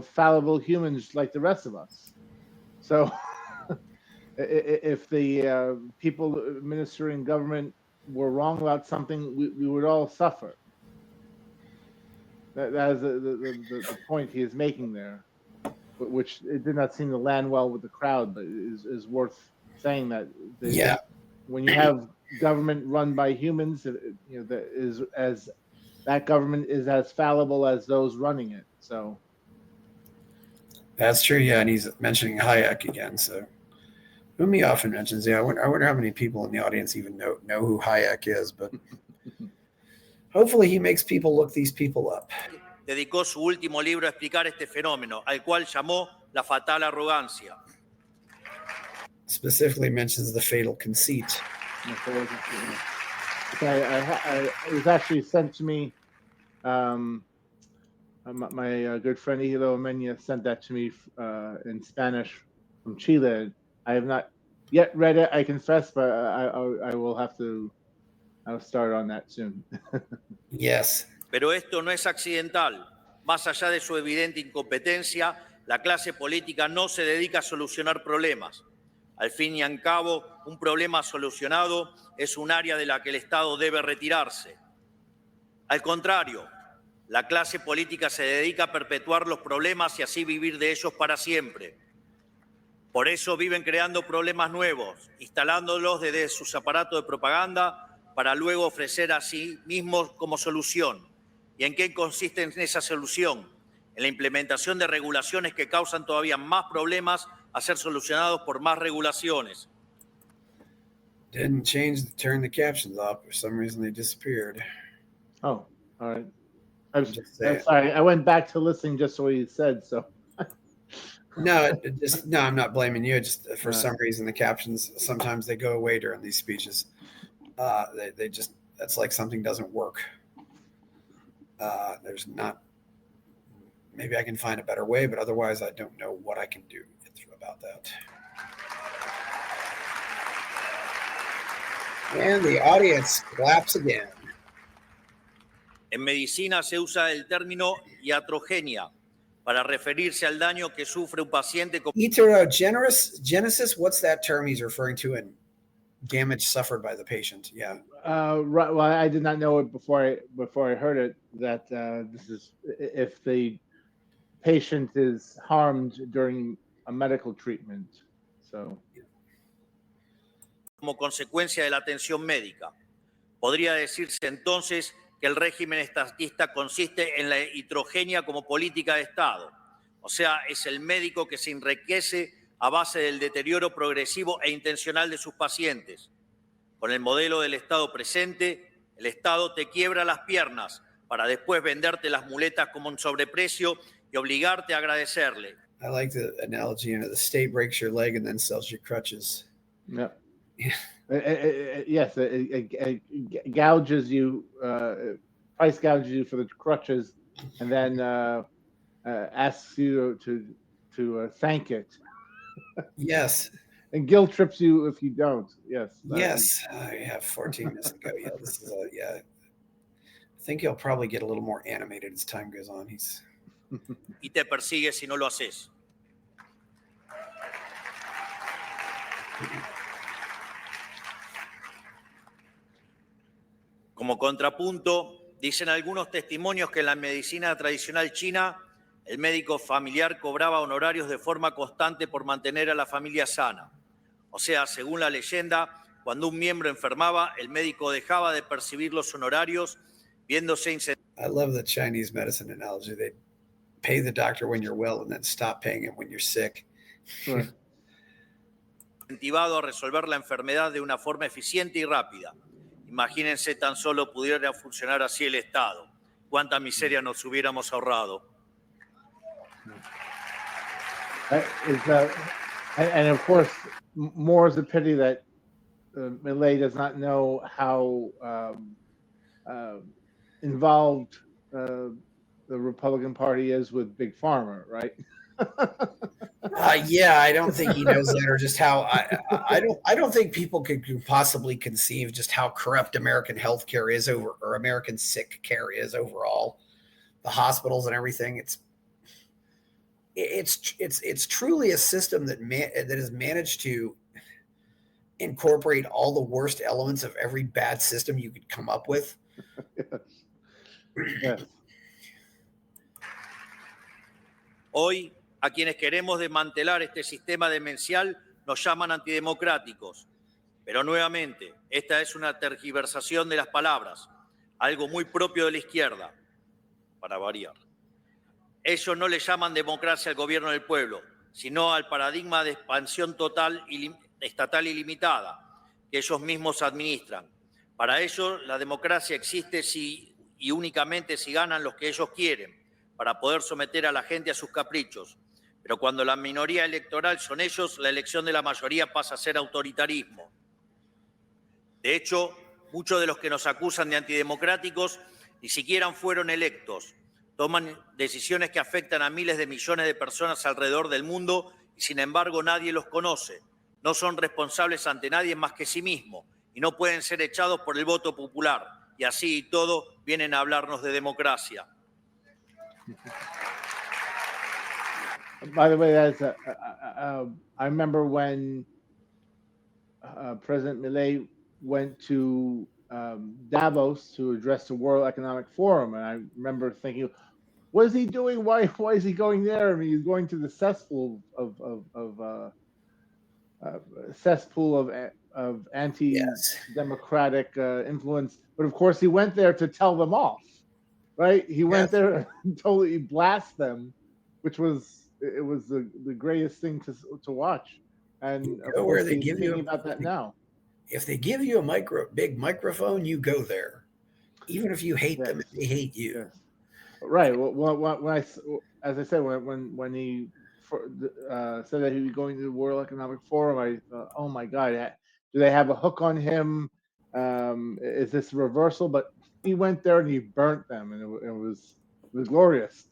fallible humans like the rest of us. So if the people administering government were wrong about something, we would all suffer. That is the point he is making there, which it did not seem to land well with the crowd, but is worth saying that. When you have government run by humans, that government is as fallible as those running it. So that's true. Yeah, and he's mentioning Hayek again. So whom he often mentions. Yeah, I wonder how many people in the audience even know who Hayek is, but hopefully he makes people look these people up. Dedicó su último libro a explicar este fenómeno, al cual llamó la fatal arrogancia. Specifically mentions the fatal conceit. It was actually sent to me. My good friend Hilo Mena sent that to me in Spanish from Chile. I have not yet read it, I confess, but I will have to. I'll start on that soon. Yes. Pero esto no es accidental. Más allá de su evidente incompetencia, la clase política no se dedica a solucionar problemas. Al fin y al cabo, un problema solucionado es un área de la que el Estado debe retirarse. Al contrario, La clase política se dedica a perpetuar los problemas y así vivir de ellos para siempre. Por eso viven creando problemas nuevos, instalándolos desde sus aparatos de propaganda para luego ofrecer a sí mismos como solución. ¿Y en qué consiste esa solución? En la implementación de regulaciones que causan todavía más problemas a ser solucionados por más regulaciones. Didn't turn the captions off. For some reason, they disappeared. Oh, all right. I'm sorry. I went back to listening just to what you said. So. No, I'm not blaming you. Just for some reason, the captions sometimes they go away during these speeches. They just that's like something doesn't work. There's not. Maybe I can find a better way, but otherwise, I don't know what I can do about that. And the audience claps again. En medicina se usa el término iatrogenia para referirse al daño que sufre un paciente con Heterogenesis, what's that term he's referring to in damage suffered by the patient? Yeah. Right. Well, I did not know it before I heard it, that this is if the patient is harmed during a medical treatment. So. Como consecuencia de la atención médica. Podría decirse entonces que el régimen estatista consiste en la heterogenia como política de Estado. O sea, es el médico que se enriquece a base del deterioro progresivo e intencional de sus pacientes. Con el modelo del Estado presente, el Estado te quiebra las piernas para después venderte las muletas como un sobreprecio y obligarte a agradecerle. I like the analogy, the state breaks your leg and then sells you crutches. Yeah. Yes, it gouges you, price gouges you for the crutches, and then asks you to thank it. Yes. And guilt trips you if you don't. Yes. Yes. I have 14 minutes to go. Yeah, this is I think he'll probably get a little more animated as time goes on. Y te persigue si no lo haces. Como contrapunto, dicen algunos testimonios que en la medicina tradicional china, el médico familiar cobraba honorarios de forma constante por mantener a la familia sana. O sea, según la leyenda, cuando un miembro enfermaba, el médico dejaba de percibir los honorarios, viéndose I love the Chinese medicine analogy. They pay the doctor when you're well and then stop paying him when you're sick. Sure. Incentivado a resolver la enfermedad de una forma eficiente y rápida. Imagínense tan solo pudiera funcionar así el Estado. Cuánta miseria nos hubiéramos ahorrado. And of course, more is a pity that Milei does not know how involved the Republican Party is with Big Pharma, right? Yeah, I don't think he knows that, or just how I don't think people could possibly conceive just how corrupt American healthcare is or American sick care is overall. The hospitals and everything. It's truly a system that has managed to incorporate all the worst elements of every bad system you could come up with. Yes. Hoy, a quienes queremos desmantelar este sistema demencial nos llaman antidemocráticos. Pero nuevamente, esta es una tergiversación de las palabras, algo muy propio de la izquierda, para variar. Ellos no le llaman democracia al gobierno del pueblo, sino al paradigma de expansión total estatal ilimitada que ellos mismos administran. Para ellos, la democracia existe si y únicamente si ganan los que ellos quieren, para poder someter a la gente a sus caprichos. Pero cuando la minoría electoral son ellos, la elección de la mayoría pasa a ser autoritarismo. De hecho, muchos de los que nos acusan de antidemocráticos ni siquiera fueron electos. Toman decisiones que afectan a miles de millones de personas alrededor del mundo y sin embargo nadie los conoce. No son responsables ante nadie más que sí mismos y no pueden ser echados por el voto popular. Y así y todo vienen a hablarnos de democracia. By the way, I remember when President Milei went to Davos to address the World Economic Forum, and I remember thinking, what is he doing? Why is he going there? I mean, he's going to the cesspool of anti-democratic influence. But of course, he went there to tell them off, right? He went there and totally blast them, which was the greatest thing to watch. And of course, he's thinking about that now. If they give you a big microphone, you go there, even if you hate them. They hate you. Yes. Right. Well, as I said, when he said that he was going to the World Economic Forum, I thought, oh my God, do they have a hook on him? Is this a reversal? But he went there and he burnt them, and it was glorious.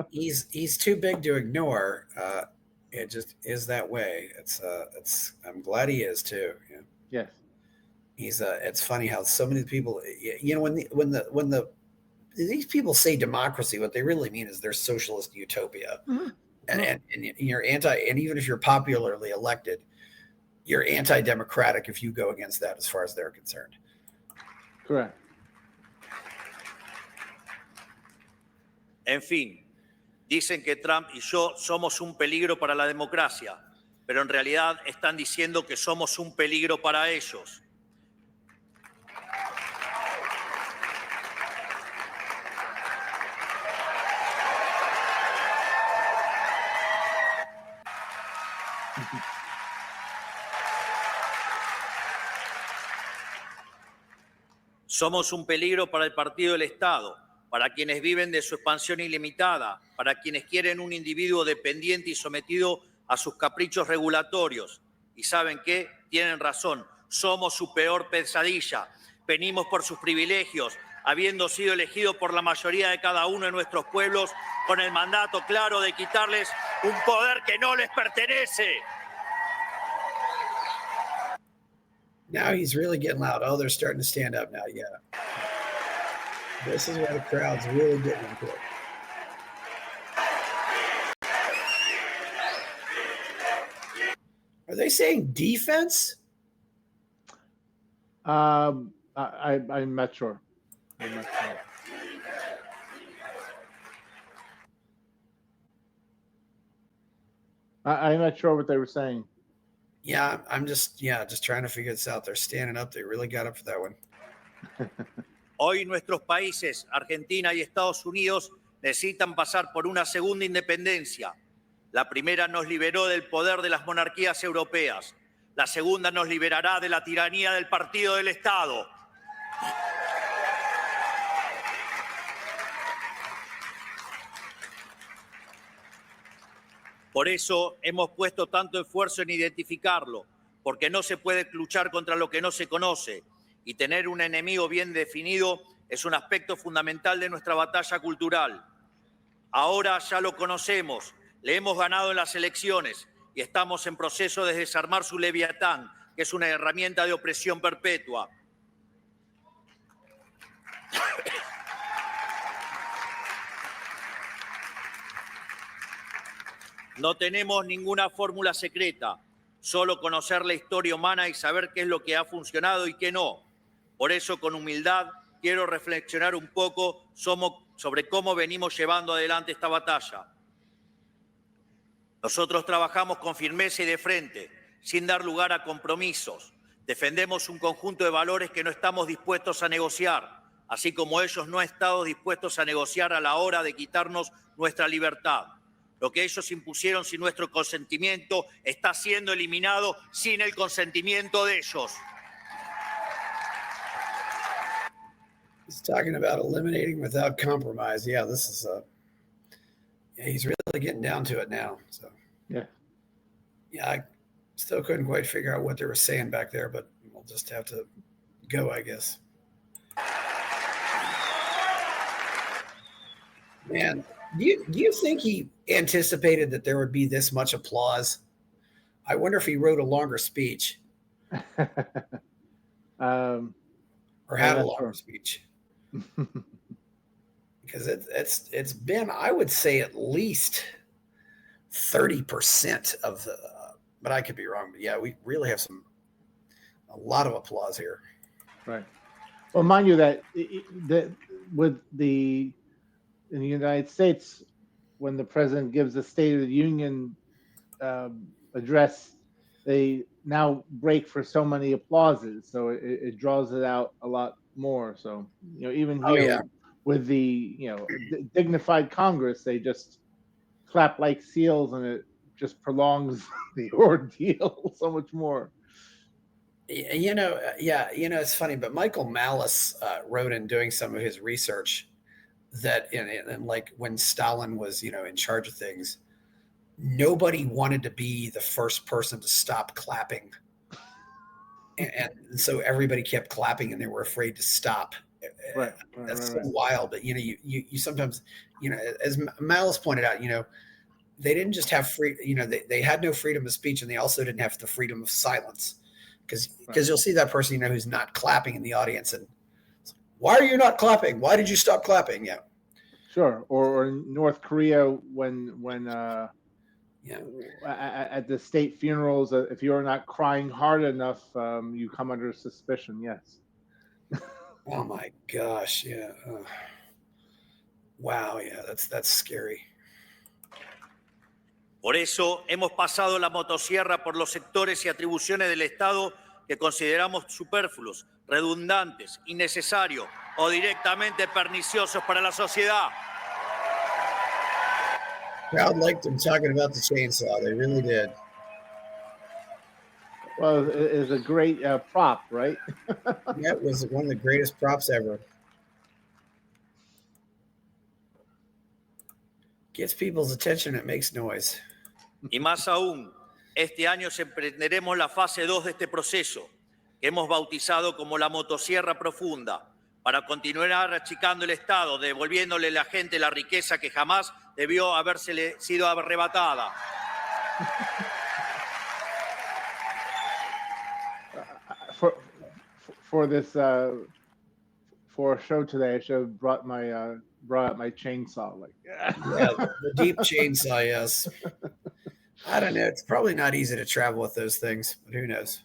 He's too big to ignore. It just is that way. I'm glad he is too. Yeah. Yes. It's funny how so many people, when these people say democracy, what they really mean is their socialist utopia. Mm-hmm. And you're and even if you're popularly elected, you're anti-democratic if you go against that, as far as they're concerned. Correct. En fin, dicen que Trump y yo somos un peligro para la democracia, pero en realidad están diciendo que somos un peligro para ellos. Somos un peligro para el Partido del Estado, para quienes viven de su expansión ilimitada, para quienes quieren un individuo dependiente y sometido a sus caprichos regulatorios. Y ¿saben qué? Tienen razón, somos su peor pesadilla. Venimos por sus privilegios, habiendo sido elegidos por la mayoría de cada uno de nuestros pueblos, con el mandato claro de quitarles un poder que no les pertenece. Now he's really getting loud. Oh, they're starting to stand up now. Yeah. This is where the crowd's really getting into it. Are they saying defense? I'm not sure. I'm not sure what they were saying. Yeah, I'm just trying to figure this out. They're standing up. They really got up for that one. Hoy nuestros países, Argentina y Estados Unidos, necesitan pasar por una segunda independencia. La primera nos liberó del poder de las monarquías europeas. La segunda nos liberará de la tiranía del partido del Estado. Por eso hemos puesto tanto esfuerzo en identificarlo, porque no se puede luchar contra lo que no se conoce, y tener un enemigo bien definido es un aspecto fundamental de nuestra batalla cultural. Ahora ya lo conocemos, le hemos ganado en las elecciones y estamos en proceso de desarmar su leviatán, que es una herramienta de opresión perpetua. No tenemos ninguna fórmula secreta, solo conocer la historia humana y saber qué es lo que ha funcionado y qué no. Por eso, con humildad, quiero reflexionar un poco sobre cómo venimos llevando adelante esta batalla. Nosotros trabajamos con firmeza y de frente, sin dar lugar a compromisos. Defendemos un conjunto de valores que no estamos dispuestos a negociar, así como ellos no han estado dispuestos a negociar a la hora de quitarnos nuestra libertad. Lo que ellos impusieron sin nuestro consentimiento está siendo eliminado sin el consentimiento de ellos. He's talking about eliminating without compromise. Yeah, this is he's really getting down to it now. So yeah, I still couldn't quite figure out what they were saying back there, but we'll just have to go, I guess. Man, do you think he anticipated that there would be this much applause? I wonder if he wrote a longer speech or had a longer speech. Because it's been, I would say, at least 30% of the, but I could be wrong. But yeah, we really have a lot of applause here. Right. Well, mind you that in the United States, when the president gives a State of the Union address, they now break for so many applauses, so it draws it out a lot more. So even here with the dignified Congress, they just clap like seals, and it just prolongs the ordeal so much more. It's funny, but Michael Malice wrote in doing some of his research that in like when Stalin was in charge of things, nobody wanted to be the first person to stop clapping, and so everybody kept clapping, and they were afraid to stop. Right. That's so wild. But you sometimes, as Malice pointed out, they didn't just have free, they had no freedom of speech, and they also didn't have the freedom of silence, because you'll see that person who's not clapping in the audience, and why are you not clapping? Why did you stop clapping? Yeah, sure. Or in North Korea, when at the state funerals, if you're not crying hard enough, you come under suspicion. Yes. Oh my gosh! Yeah. Wow. Yeah, that's scary. Por eso hemos pasado la motosierra por los sectores y atribuciones del Estado que consideramos superfluos, redundantes, innecesarios o directamente perniciosos para la sociedad. Crowd liked them talking about the chainsaw. They really did. Well, it's a great prop, right? Yeah, it was one of the greatest props ever. Gets people's attention, it makes noise. Y más aún, este año emprenderemos la fase 2 de este proceso, que hemos bautizado como la motosierra profunda, para continuar achicando el Estado, devolviéndole a la gente la riqueza que jamás debió habérsele sido arrebatada. For this for a show today, I should have brought out my chainsaw. Yeah, the deep chainsaw. Yes. I don't know. It's probably not easy to travel with those things, but who knows?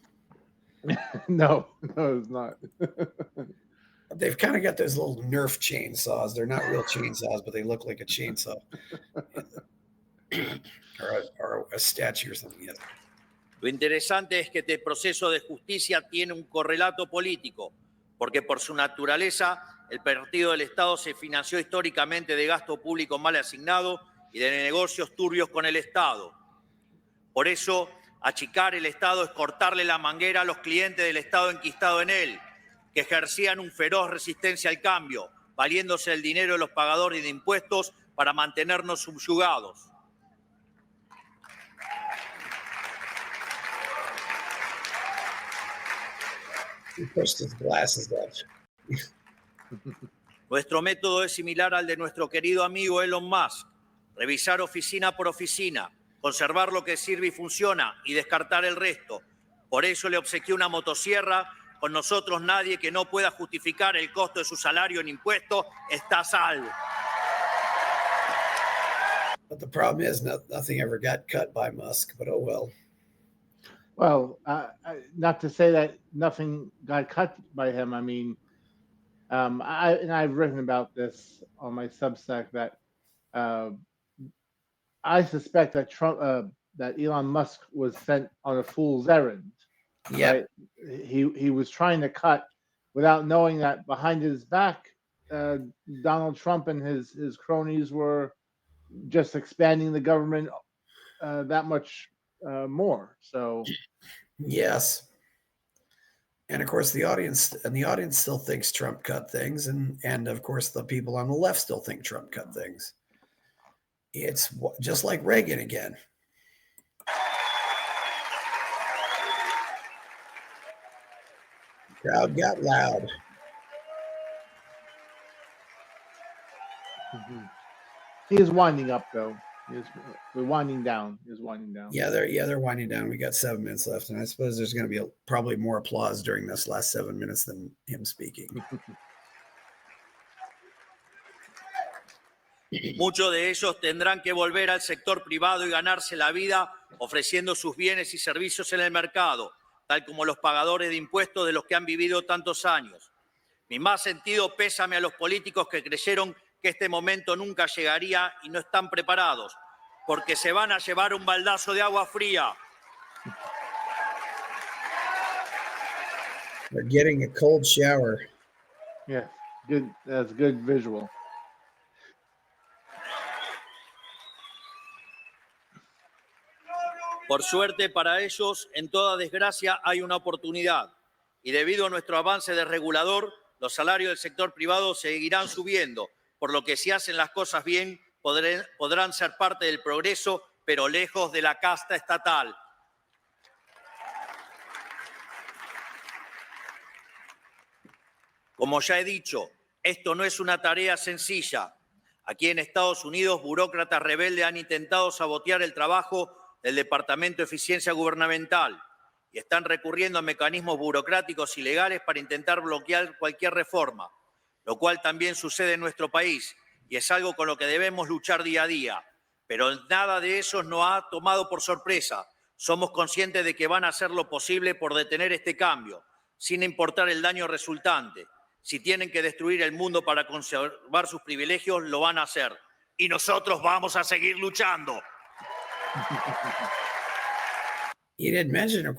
No, it's not. They've kind of got those little Nerf chainsaws. They're not real chainsaws, but they look like a chainsaw. or a statue or something. Yes. Lo interesante es que este proceso de justicia tiene un correlato político, porque por su naturaleza el partido del Estado se financió históricamente de gasto público mal asignado y de negocios turbios con el Estado. Por eso, achicar el Estado es cortarle la manguera a los clientes del Estado enquistado en él, que ejercían un feroz resistencia al cambio, valiéndose del dinero de los pagadores de impuestos para mantenernos subyugados. He pushed his glasses up. Nuestro método es similar al de nuestro querido amigo Elon Musk: revisar oficina por oficina, conservar lo que sirve y funciona y descartar el resto. Por eso le obsequié una motosierra. Con nosotros nadie que no pueda justificar el costo de su salario en impuestos está a salvo. But the problem is nothing ever got cut by Musk, but oh well. Well, not to say that nothing got cut by him. I mean, I've written about this on my Substack that I suspect that that Elon Musk was sent on a fool's errand. Yeah, right? He was trying to cut without knowing that behind his back, Donald Trump and his cronies were just expanding the government that much more. So yes, and of course the audience still thinks Trump cut things, and of course the people on the left still think Trump cut things. It's just like Reagan again. Crowd got loud. He is winding up, though. We're winding down. He is winding down. Yeah, they're winding down. We got 7 minutes left, and I suppose there's going to be probably more applause during this last 7 minutes than him speaking. Muchos de ellos tendrán que volver al sector privado y ganarse la vida ofreciendo sus bienes y servicios en el mercado, tal como los pagadores de impuestos de los que han vivido tantos años. Mi más sentido pésame a los políticos que creyeron que este momento nunca llegaría y no están preparados, porque se van a llevar un baldazo de agua fría. They're getting a cold shower. Yes, good. That's good visual. Por suerte para ellos, en toda desgracia hay una oportunidad. Y debido a nuestro avance desregulador, los salarios del sector privado seguirán subiendo, por lo que si hacen las cosas bien, podrán ser parte del progreso, pero lejos de la casta estatal. Como ya he dicho, esto no es una tarea sencilla. Aquí en Estados Unidos, burócratas rebeldes han intentado sabotear el trabajo del Departamento de Eficiencia Gubernamental y están recurriendo a mecanismos burocráticos y legales para intentar bloquear cualquier reforma, lo cual también sucede en nuestro país y es algo con lo que debemos luchar día a día. Pero nada de eso nos ha tomado por sorpresa. Somos conscientes de que van a hacer lo posible por detener este cambio, sin importar el daño resultante. Si tienen que destruir el mundo para conservar sus privilegios, lo van a hacer. Y nosotros vamos a seguir luchando. He didn't mention, of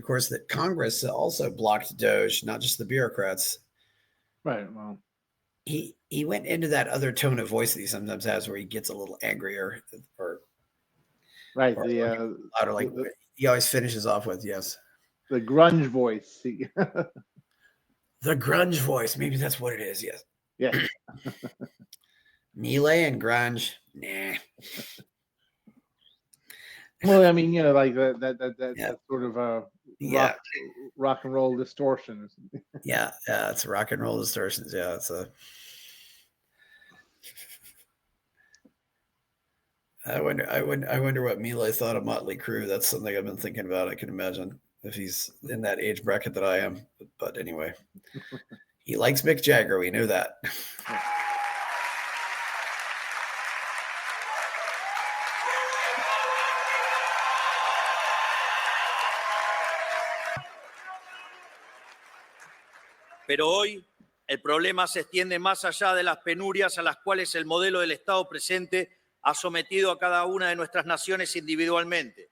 course, that Congress also blocked Doge, not just the bureaucrats. Right. Well, he went into that other tone of voice that he sometimes has, where he gets a little angrier, or right. Or The louder, like he always finishes off with, yes. the grunge voice. The grunge voice. Maybe that's what it is. Yes. Yeah. Milei and grunge. Nah. Well, I mean, you know, like that Yeah. sort of a Yeah. rock and roll distortion. Yeah. It's rock and roll distortions. Yeah. It's a. I wonder what Milei thought of Motley Crue. That's something I've been thinking about. I can imagine if he's in that age bracket that I am. But anyway, he likes Mick Jagger. We knew that. Pero hoy el problema se extiende más allá de las penurias a las cuales el modelo del Estado presente ha sometido a cada una de nuestras naciones individualmente.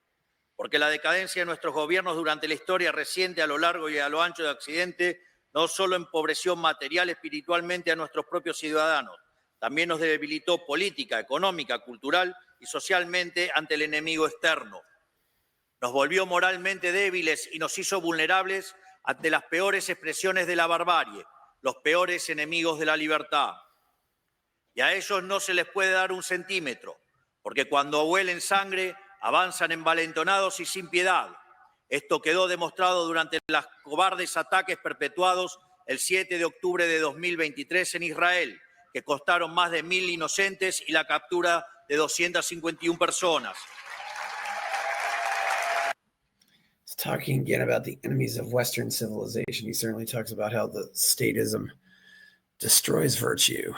Porque la decadencia de nuestros gobiernos durante la historia reciente a lo largo y a lo ancho de Occidente no solo empobreció material y espiritualmente a nuestros propios ciudadanos, también nos debilitó política, económica, cultural y socialmente ante el enemigo externo. Nos volvió moralmente débiles y nos hizo vulnerables ante las peores expresiones de la barbarie, los peores enemigos de la libertad. Y a ellos no se les puede dar un centímetro, porque cuando huelen sangre avanzan envalentonados y sin piedad. Esto quedó demostrado durante los cobardes ataques perpetuados el 7 de octubre de 2023 en Israel, que costaron más de 1.000 inocentes y la captura de 251 personas. Talking again about the enemies of Western civilization. He certainly talks about how the statism destroys virtue.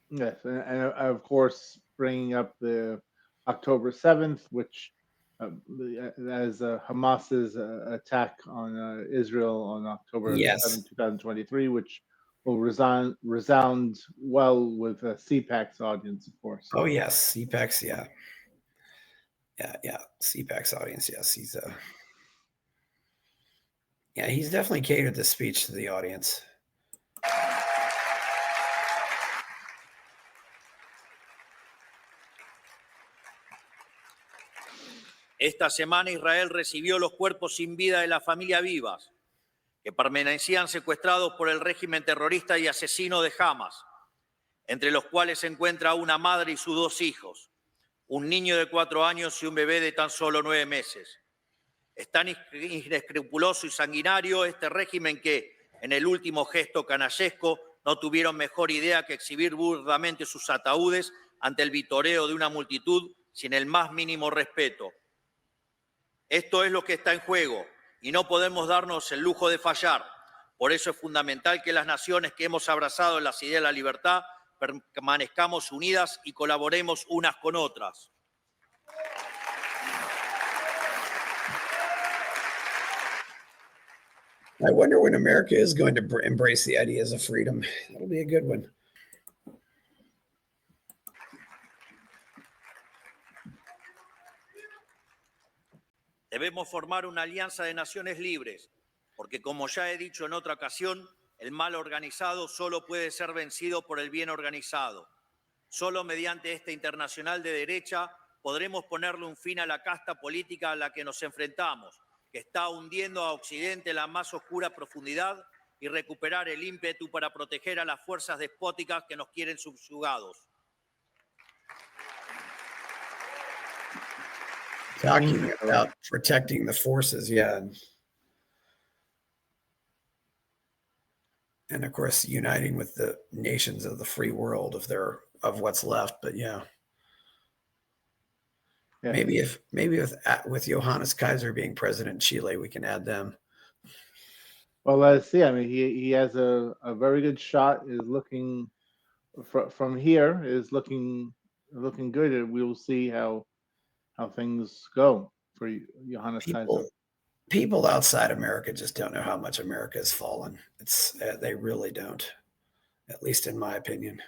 Yes, and of course, bringing up the October 7th, which as Hamas's attack on Israel on October 7th, 2023, which will resound well with CPAC's audience, of course. Oh, yes, CPAC's, yeah. CPAC's audience, yes. He's definitely catered the speech to the audience. Esta semana Israel recibió los cuerpos sin vida de la familia Vivas, que permanecían secuestrados por el régimen terrorista y asesino de Hamas, entre los cuales se encuentra una madre y sus 2 hijos, un niño de 4 años y un bebé de tan solo 9 meses. Es tan inescrupuloso y sanguinario este régimen que, en el último gesto canallesco, no tuvieron mejor idea que exhibir burdamente sus ataúdes ante el vitoreo de una multitud sin el más mínimo respeto. Esto es lo que está en juego y no podemos darnos el lujo de fallar. Por eso es fundamental que las naciones que hemos abrazado las ideas de la libertad permanezcamos unidas y colaboremos unas con otras. I wonder when America is going to embrace the ideas of freedom. That'll be a good one. Debemos formar una alianza de naciones libres, porque como ya he dicho en otra ocasión, el mal organizado solo puede ser vencido por el bien organizado. Solo mediante esta internacional de derecha podremos ponerle un fin a la casta política a la que nos enfrentamos, que está hundiendo a Occidente en la más oscura profundidad, y recuperar el ímpetu para proteger a las fuerzas despóticas que nos quieren subyugados. Talking about protecting the forces, yeah. And of course, uniting with the nations of the free world of what's left. But yeah. Maybe with Johannes Kaiser being president in Chile, we can add them. Well, let's see. I mean, he has a very good shot. Is looking from here is looking good, and we will see how things go for Johannes Kaiser. People outside America just don't know how much America has fallen. They really don't, at least in my opinion.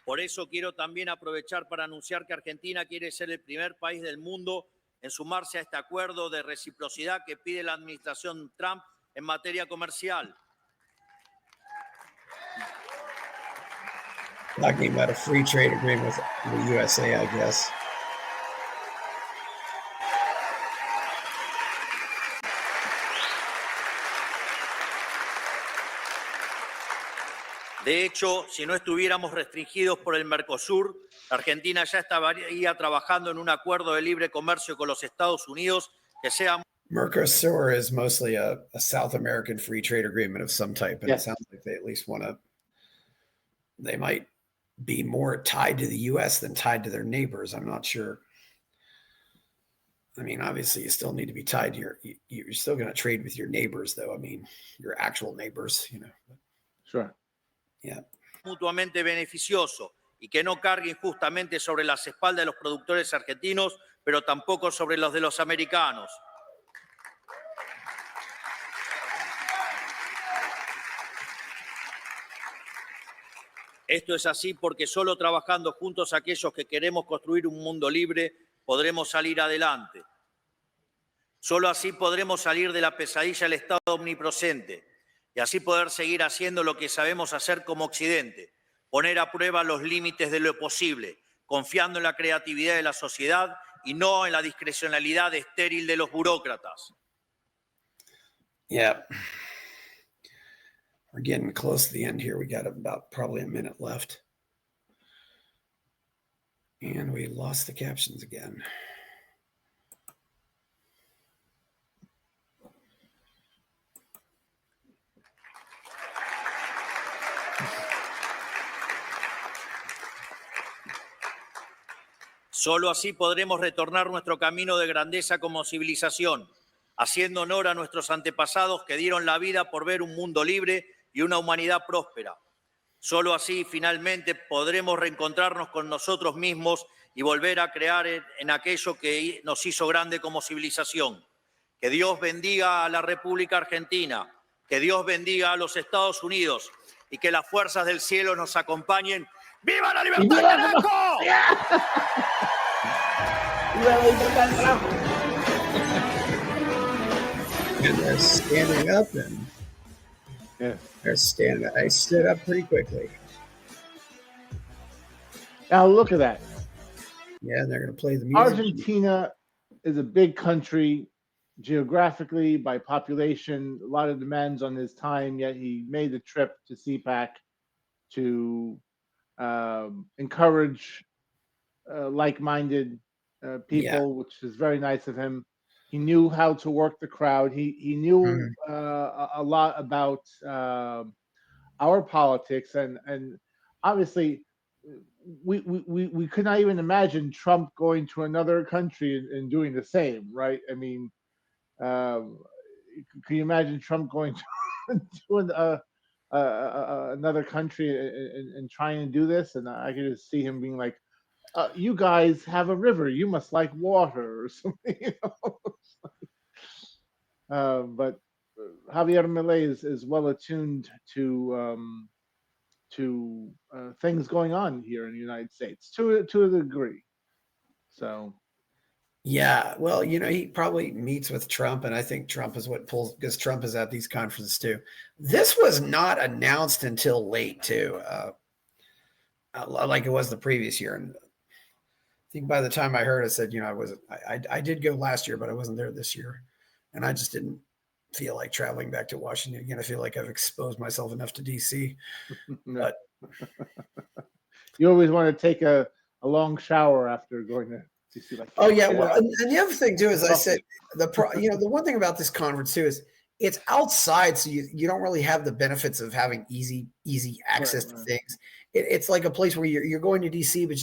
Por eso quiero también aprovechar para anunciar que Argentina quiere ser el primer país del mundo en sumarse a este acuerdo de reciprocidad que pide la administración Trump en materia comercial. Talking about a free trade agreement with the USA, I guess. De hecho, si no estuviéramos restringidos por el Mercosur, Argentina ya estaría trabajando en un acuerdo de libre comercio con los Estados Unidos que sea... Mercosur is mostly a South American free trade agreement of some type, and It sounds like they at least want to... They might be more tied to the U.S. than tied to their neighbors. I'm not sure. I mean, obviously, you still need to be tied to you're still going to trade with your neighbors, though. I mean, your actual neighbors, you know. Sure. Yeah. Mutuamente beneficioso y que no cargue injustamente sobre las espaldas de los productores argentinos, pero tampoco sobre los de los americanos. Esto es así porque solo trabajando juntos aquellos que queremos construir un mundo libre podremos salir adelante. Solo así podremos salir de la pesadilla del Estado omnipresente y así poder seguir haciendo lo que sabemos hacer como Occidente, poner a prueba los límites de lo posible, confiando en la creatividad de la sociedad y no en la discrecionalidad estéril de los burócratas. Yeah. We're getting close to the end here. We got about probably a minute left. And we lost the captions again. Solo así podremos retornar nuestro camino de grandeza como civilización, haciendo honor a nuestros antepasados que dieron la vida por ver un mundo libre y una humanidad próspera. Solo así, finalmente, podremos reencontrarnos con nosotros mismos y volver a crear en aquello que nos hizo grande como civilización. Que Dios bendiga a la República Argentina, que Dios bendiga a los Estados Unidos y que las fuerzas del cielo nos acompañen. ¡Viva la libertad, carajo! And they're standing up, and they're standing. I stood up pretty quickly. Now look at that. Yeah, and they're going to play the music. Argentina is a big country geographically, by population, a lot of demands on his time, yet he made the trip to CPAC to encourage like-minded people, which is very nice of him. He knew how to work the crowd. He knew a lot about our politics, and obviously we could not even imagine Trump going to another country and doing the same, right? I mean, can you imagine Trump going to another country and trying to do this? And I could just see him being like, you guys have a river. You must like water or something. But Javier Milei is well attuned to things going on here in the United States to a degree. So. Yeah, well, he probably meets with Trump, and I think Trump is what pulls, because Trump is at these conferences too. This was not announced until late too, like it was the previous year. And I think by the time I heard, I said, I did go last year, but I wasn't there this year, and I just didn't feel like traveling back to Washington again. I feel like I've exposed myself enough to DC. But you always want to take a long shower after going to. Like, oh yeah, well, and the other thing too is I said the one thing about this conference too is it's outside, so you don't really have the benefits of having easy access to things. It's like a place where you're going to DC, but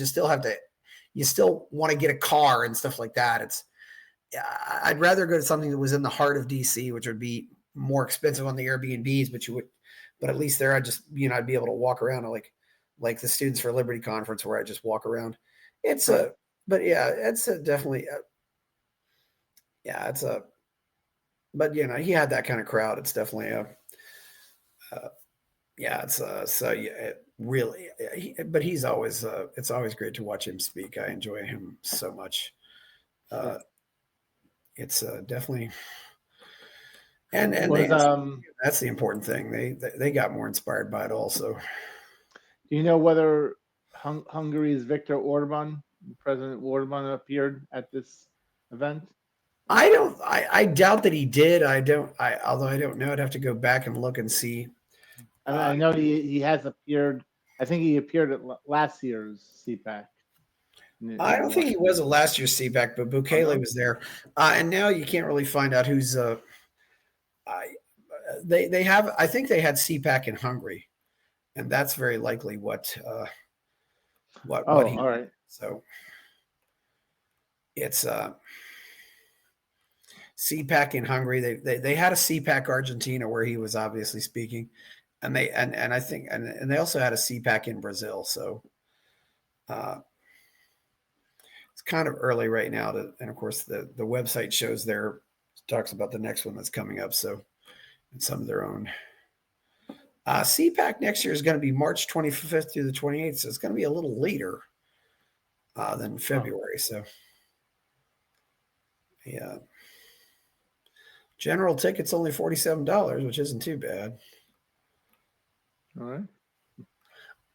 you still want to get a car and stuff like that. I'd rather go to something that was in the heart of DC, which would be more expensive on the Airbnbs, but at least there I'd be able to walk around like the Students for Liberty conference where I just walk around. But yeah, it's definitely, but he had that kind of crowd. It's definitely really, but he's always, it's always great to watch him speak. I enjoy him so much. It's definitely, and that's the important thing. They got more inspired by it also. Do you know whether Hungary's Viktor Orban, President Orban, appeared at this event? I doubt that he did. Although I don't know, I'd have to go back and look and see. I know he has appeared. I think he appeared at last year's CPAC. I don't think he was at last year's CPAC, but Bukele was there. And now you can't really find out who's. They have. I think they had CPAC in Hungary, and that's very likely what. What he, all right. So it's CPAC in Hungary. They had a CPAC Argentina where he was obviously speaking, and I think and they also had a CPAC in Brazil. So it's kind of early right now and of course the website shows talks about the next one that's coming up. So and some of their own. CPAC next year is going to be March 25th through the 28th, so it's going to be a little later than February. So, yeah. General ticket's only $47, which isn't too bad. All right.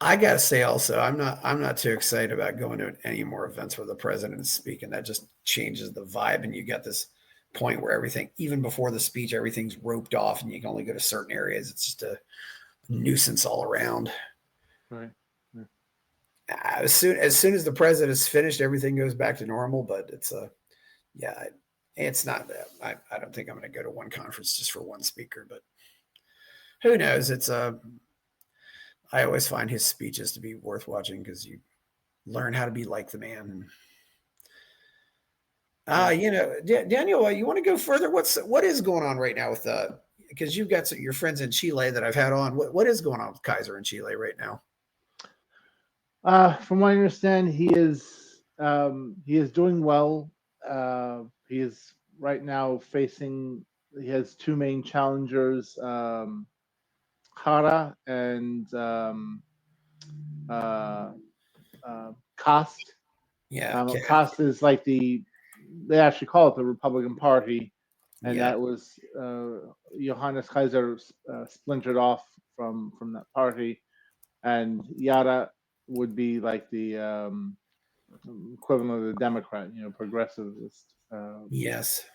I gotta say also, I'm not too excited about going to any more events where the president is speaking. That just changes the vibe, and you get this point where everything, even before the speech, everything's roped off, and you can only go to certain areas. It's just a nuisance all around. Right. Yeah. As soon as the president is finished, everything goes back to normal. But it's it's not. I don't think I'm going to go to one conference just for one speaker. But who knows? It's I always find his speeches to be worth watching because you learn how to be like the man. Daniel, you want to go further? What is going on right now with because you've got your friends in Chile that I've had on. What is going on with Kaiser in Chile right now? From what I understand, he is doing well. He is right now he has two main challengers, Jara and Kast. Yeah. Okay. Kast is like they actually call it the Republican Party. And that was Johannes Kaiser splintered off from that party, and Yara would be like the equivalent of the Democrat, progressivist. Yes.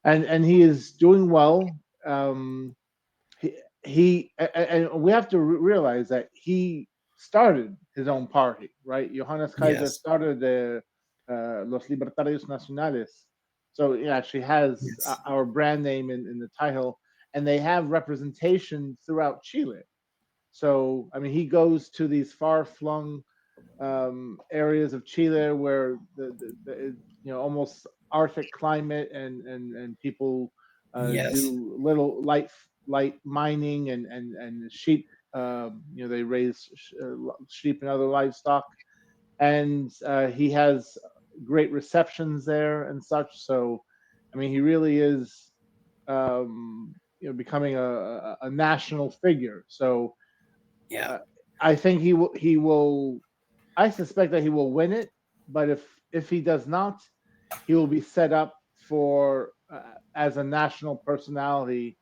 And he is doing well. He and we have to realize that he started his own party, right? Johannes Kaiser started the Los Libertarios Nacionales. So it actually has our brand name in the title, and they have representation throughout Chile. So, I mean, he goes to these far-flung areas of Chile where the almost Arctic climate and people do little light mining and sheep. They raise sheep and other livestock, and he has great receptions there and such. So, I mean, he really is, becoming a national figure. So, Yeah. I think he will. He will. I suspect that he will win it, but if he does not, he will be set up for as a national personality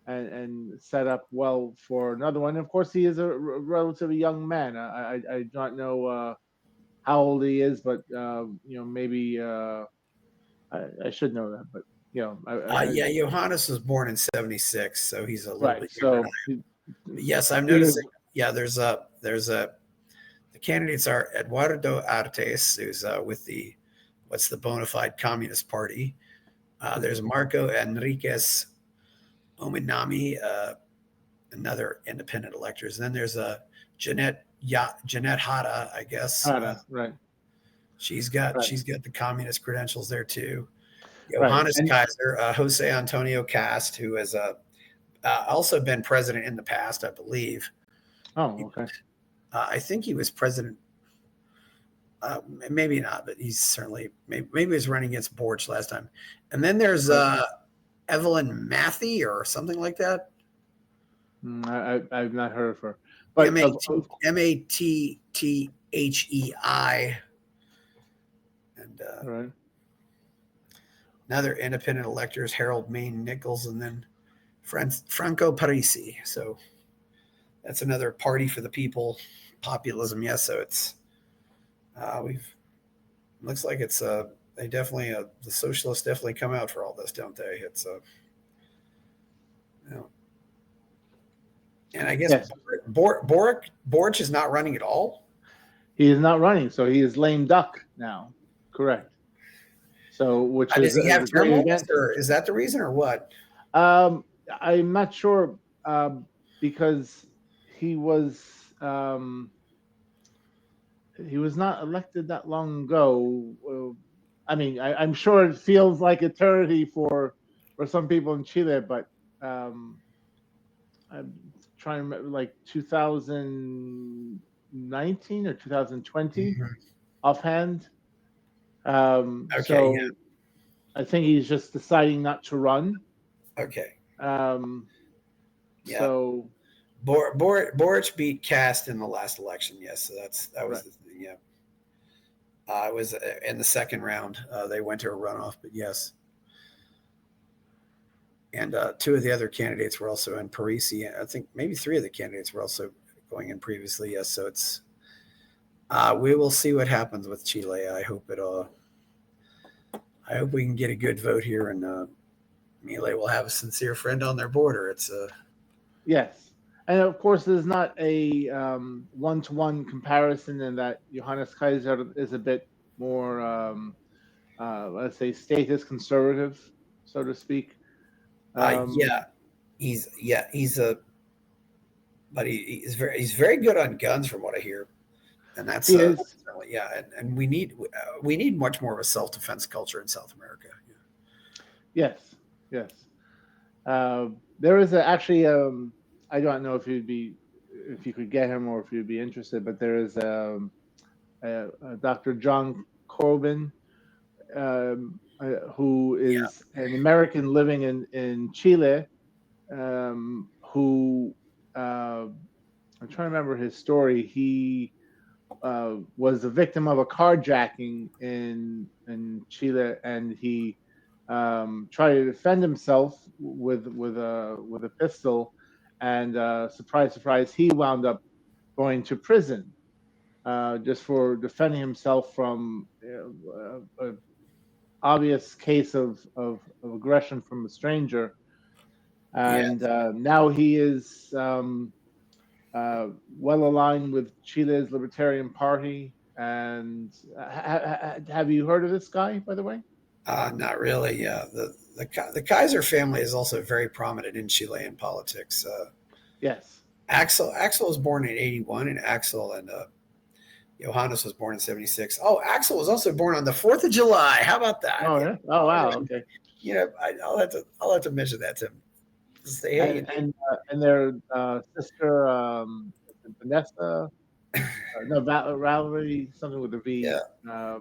and set up well for another one. Of course, he is a relatively young man. I don't know how old he is, but maybe I should know that. But Yeah, Johannes was born in 76, so he's a little right. bit So younger. Yes, I'm 2 years. noticing. Yeah, there's a the candidates are Eduardo Artes, who's with the what's the bona fide Communist Party. There's Marco Enriquez Ominami, another independent electors. And then there's Jeanette Hada, I guess. Right. She's got the communist credentials there too. Right. Johannes Kaiser, Jose Antonio Cast, who has also been president in the past, I believe. Oh, okay. I think he was president. Maybe not, but he's certainly maybe he was running against Borch last time. And then there's Evelyn Matthey or something like that. I've not heard of her. But Mattthei. And right. Another independent electors, Harold Main Nichols, and then Franco Parisi. So that's another party for the people, populism. Yes, so it's looks like it's they definitely the socialists definitely come out for all this, don't they? It's and I guess yes. Borch is not running at all. He is not running, so he is lame duck now. Correct. So, which does he have term limits, or is that the reason, or what? I'm not sure because he was not elected that long ago. I mean, I'm sure it feels like eternity for some people in Chile, but I'm trying to remember, like 2019 or 2020 offhand. Okay, so yeah. I think he's just deciding not to run. Okay. Yeah. So Borch beat Cast in the last election. Yes, so that was right. the thing. Yeah. It was in the second round. They went to a runoff, but yes. And two of the other candidates were also in Parisi. I think maybe three of the candidates were also going in previously. Yes, so it's. We will see what happens with Chile. I hope we can get a good vote here, and Milei will have a sincere friend on their border. It's yes, and of course, there's not a one-to-one comparison in that Johannes Kaiser is a bit more, let's say, statist conservative, so to speak. He's very good on guns, from what I hear. And that's and we need much more of a self-defense culture in South America. Yeah. Yes. There is actually I don't know if you could get him or if you'd be interested, but there is Dr. John Corbin, who is an American living in Chile, who I'm trying to remember his story. He was a victim of a carjacking in Chile, and he tried to defend himself with a pistol, and surprise, surprise, he wound up going to prison just for defending himself from an obvious case of aggression from a stranger, and now he is well aligned with Chile's Libertarian Party. And have you heard of this guy, by the way? Not really. Yeah, the Kaiser family is also very prominent in Chilean politics. Yes. Axel was born in 1981, and Axel and Johannes was born in 1976. Oh, Axel was also born on the 4th of July. How about that? Oh, yeah. Oh, wow. Okay. I'll have to mention that to him. Say, hey, and their sister Vanessa no, Valerie, something with a V. Yeah.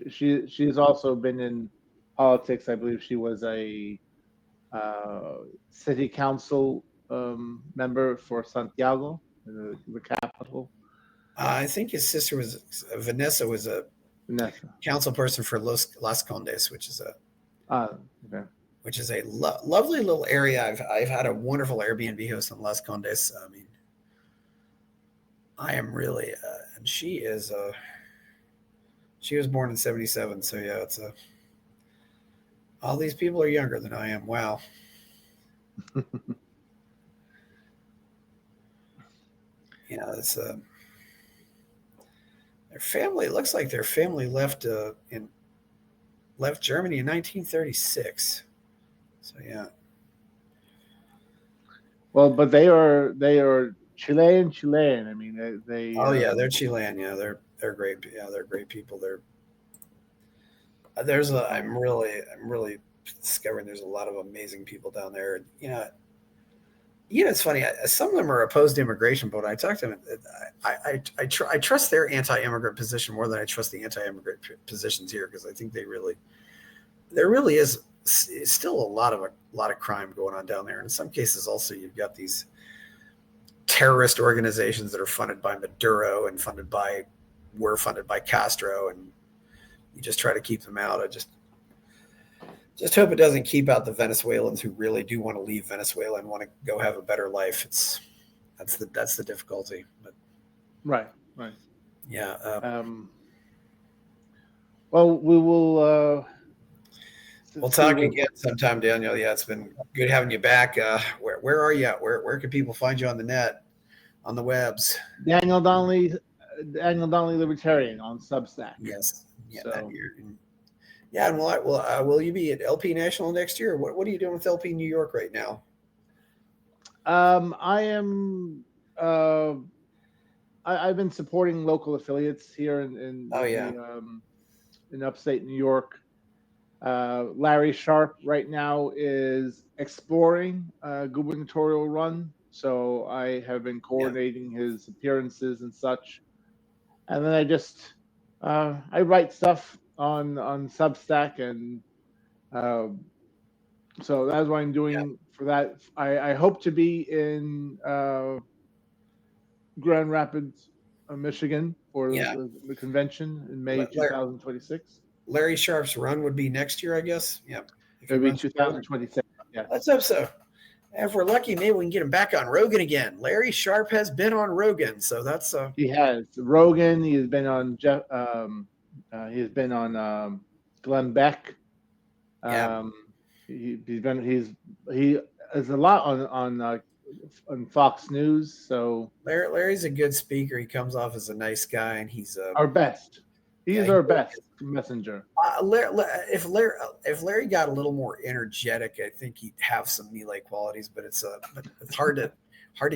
She has also been in politics. I believe she was a city council member for Santiago, the capital. I think his sister Vanessa was a Vanessa. council person for Las Condes, which is Okay. a lovely little area. I've had a wonderful Airbnb host in Las Condes. I mean, I am really, and she was born in '77, so yeah, it's all these people are younger than I am. Wow. Yeah, it's their family. It looks like their family left Germany in 1936. So yeah. Well, but they are Chilean. I mean, they. Oh yeah, they're Chilean. Yeah, they're great. Yeah, they're great people. I'm really discovering there's a lot of amazing people down there. It's funny. Some of them are opposed to immigration, but when I talk to them, I trust their anti-immigrant position more than I trust the anti-immigrant positions here, because I think there really is still a lot of crime going on down there. And in some cases, also you've got these terrorist organizations that are funded by Maduro and were funded by Castro, and you just try to keep them out. I just hope it doesn't keep out the Venezuelans who really do want to leave Venezuela and want to go have a better life. That's the difficulty. But right. Yeah. Well, we will. We'll talk again sometime, Daniel. Yeah, it's been good having you back. Where are you at? Where can people find you on the net, on the webs? Daniel Donnelly Libertarian on Substack. Yes. Yeah. So, yeah, and will you be at LP National next year? What are you doing with LP New York right now? I am. I've been supporting local affiliates here in upstate New York. Larry Sharpe right now is exploring a gubernatorial run, so I have been coordinating his appearances and such. And then I just I write stuff on Substack, and so that's what I'm doing for that. I hope to be in Grand Rapids, Michigan, for the convention in May 2026. Larry Sharpe's run would be next year, I guess. Yeah, it'll be 2026. Yeah, let's hope so. If we're lucky, maybe we can get him back on Rogan again. Larry Sharpe has been on Rogan, so that's he has Rogan. He has been on Jeff. He has been on Glenn Beck. He has a lot on Fox News. So Larry's a good speaker. He comes off as a nice guy, and he's our best. He's our best messenger. If Larry got a little more energetic, I think he'd have some Milei qualities. But it's hard to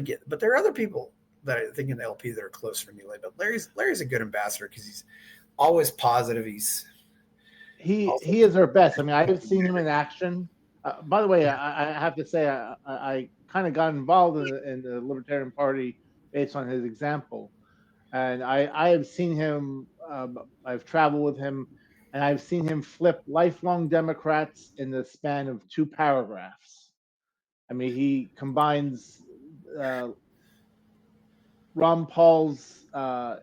get. But there are other people that I think in the LP that are close for Milei. But Larry's a good ambassador because he's always positive. He is our best. I mean, I've seen him in action. By the way, I have to say I kind of got involved in the Libertarian Party based on his example. And I have seen him, I've traveled with him, and I've seen him flip lifelong Democrats in the span of 2 paragraphs. I mean, he combines Ron Paul's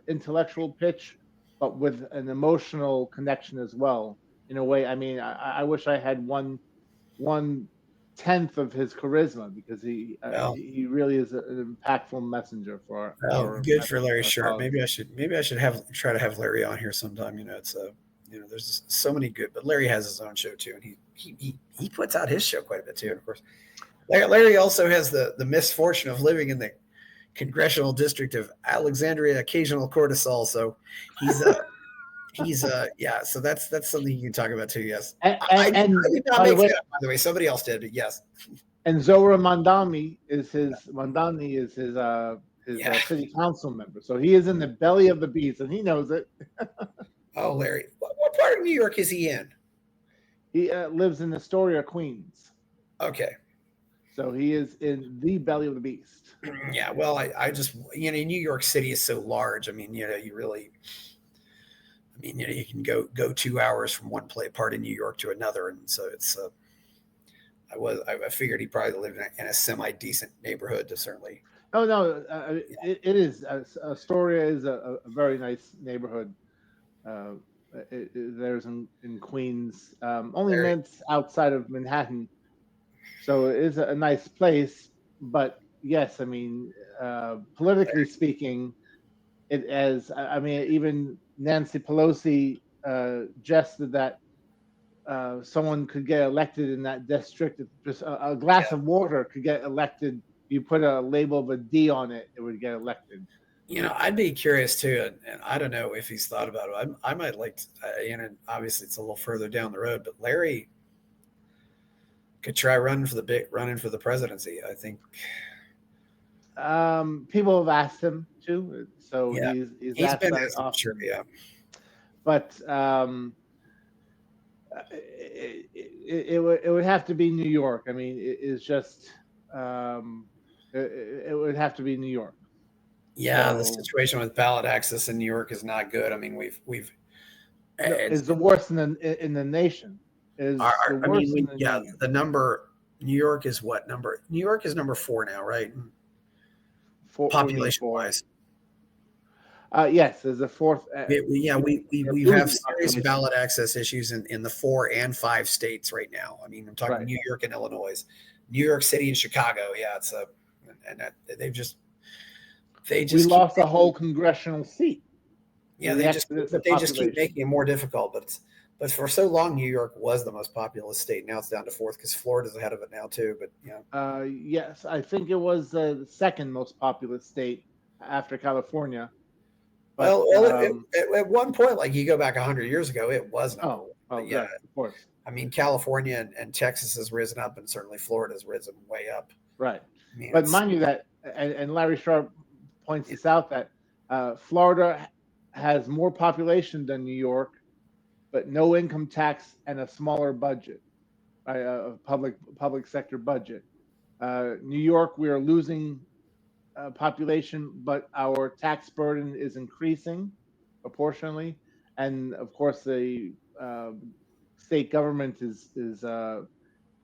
intellectual pitch, but with an emotional connection as well. In a way, I mean, I wish I had 1/10 of his charisma, because he really is an impactful messenger for. Good for Larry Sharpe. Maybe I should try to have Larry on here sometime. It's there's so many good, but Larry has his own show too, and he puts out his show quite a bit too. And of course, Larry also has the misfortune of living in the congressional district of Alexandria Occasional Cortisol, so so that's something you can talk about too. Yes, I did not make that, by the way. Somebody else did, but yes. And Zora Mandani is his city council member, so he is in the belly of the beast, and he knows it. Oh, Larry, what part of New York is he in? He lives in Astoria, Queens. Okay. So he is in the belly of the beast. Yeah, well, I just, New York City is so large. I mean, you really, you can go 2 hours from one part in New York to another, and so it's. I figured he probably lived in a semi-decent neighborhood, certainly. Oh no, it is. Astoria is a very nice neighborhood. There's in Queens, only minutes outside of Manhattan, so it is a nice place. But yes, I mean, politically speaking, even Nancy Pelosi jested that someone could get elected in that district. Just a glass of water could get elected. You put a label of a D on it, it would get elected. I'd be curious too, and I don't know if he's thought about it. I might like to, obviously it's a little further down the road, but Larry could try running for the presidency. I think people have asked him to, so yeah. he's been that often. Sure, yeah. But it would have to be New York. I mean, it would have to be New York. Yeah, the situation with ballot access in New York is not good. I mean, it's the worst in the nation. The number. New York is what number? New York is number 4 now, right? Population wise. Yes, there's a fourth. We have serious ballot access issues in the 4 and 5 states right now. I mean, I'm talking New York and Illinois, New York City and Chicago. Yeah, we lost a whole congressional seat. Yeah, they just keep making it more difficult. But for so long, New York was the most populous state. Now it's down to 4th because Florida's ahead of it now too. But yeah. Yes, I think it was the second most populous state after California. But, at one point, like you go back 100 years ago, it was number 1. Yeah, of course. I mean, California and Texas has risen up, and certainly Florida's risen way up. Right. But mind you that, and Larry Sharpe points this out, that Florida has more population than New York, but no income tax and a smaller budget, a public sector budget. New York, we are losing population, but our tax burden is increasing proportionally, and of course the state government is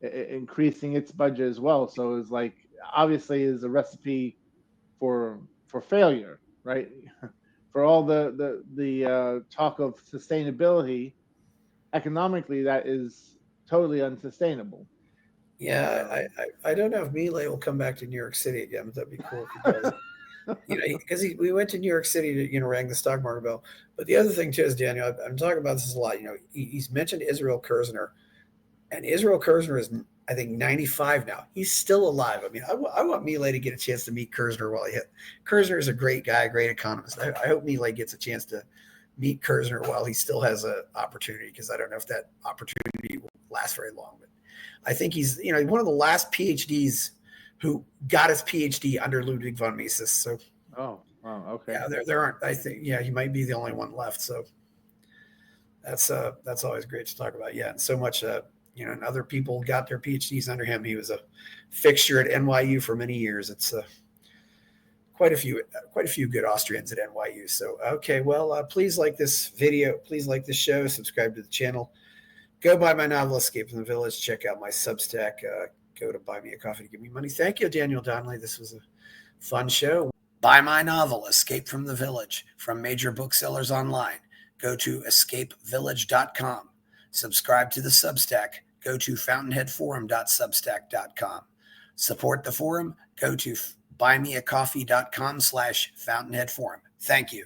increasing its budget as well. So it's like obviously is a recipe for failure, right? For all the talk of sustainability, economically that is totally unsustainable. Yeah, I don't know if Milei will come back to New York City again, but that'd be cool if he does. Because we went to New York City to rang the stock market bell. But the other thing too is, Daniel, I'm talking about this a lot. He's mentioned Israel Kirzner, and Israel Kirzner is, I think, 95 now. He's still alive. I mean, I want Milei to get a chance to meet Kirzner while he hit. Kirzner is a great guy, great economist. I hope Milei gets a chance to meet Kirzner while he still has an opportunity, because I don't know if that opportunity will last very long. But I think he's, one of the last PhDs who got his PhD under Ludwig von Mises. So, oh, wow, okay. Yeah, there aren't. I think, he might be the only one left. So that's always great to talk about. Yeah, and so much, and other people got their PhDs under him. He was a fixture at NYU for many years. It's quite a few good Austrians at NYU. So, okay, well, please like this video. Please like this show. Subscribe to the channel. Go buy my novel, Escape from the Village. Check out my Substack. Go to Buy Me a Coffee to give me money. Thank you, Daniel Donnelly. This was a fun show. Buy my novel, Escape from the Village, from major booksellers online. Go to escapevillage.com. Subscribe to the Substack. Go to fountainheadforum.substack.com. Support the forum. Go to buymeacoffee.com/fountainheadforum. Thank you.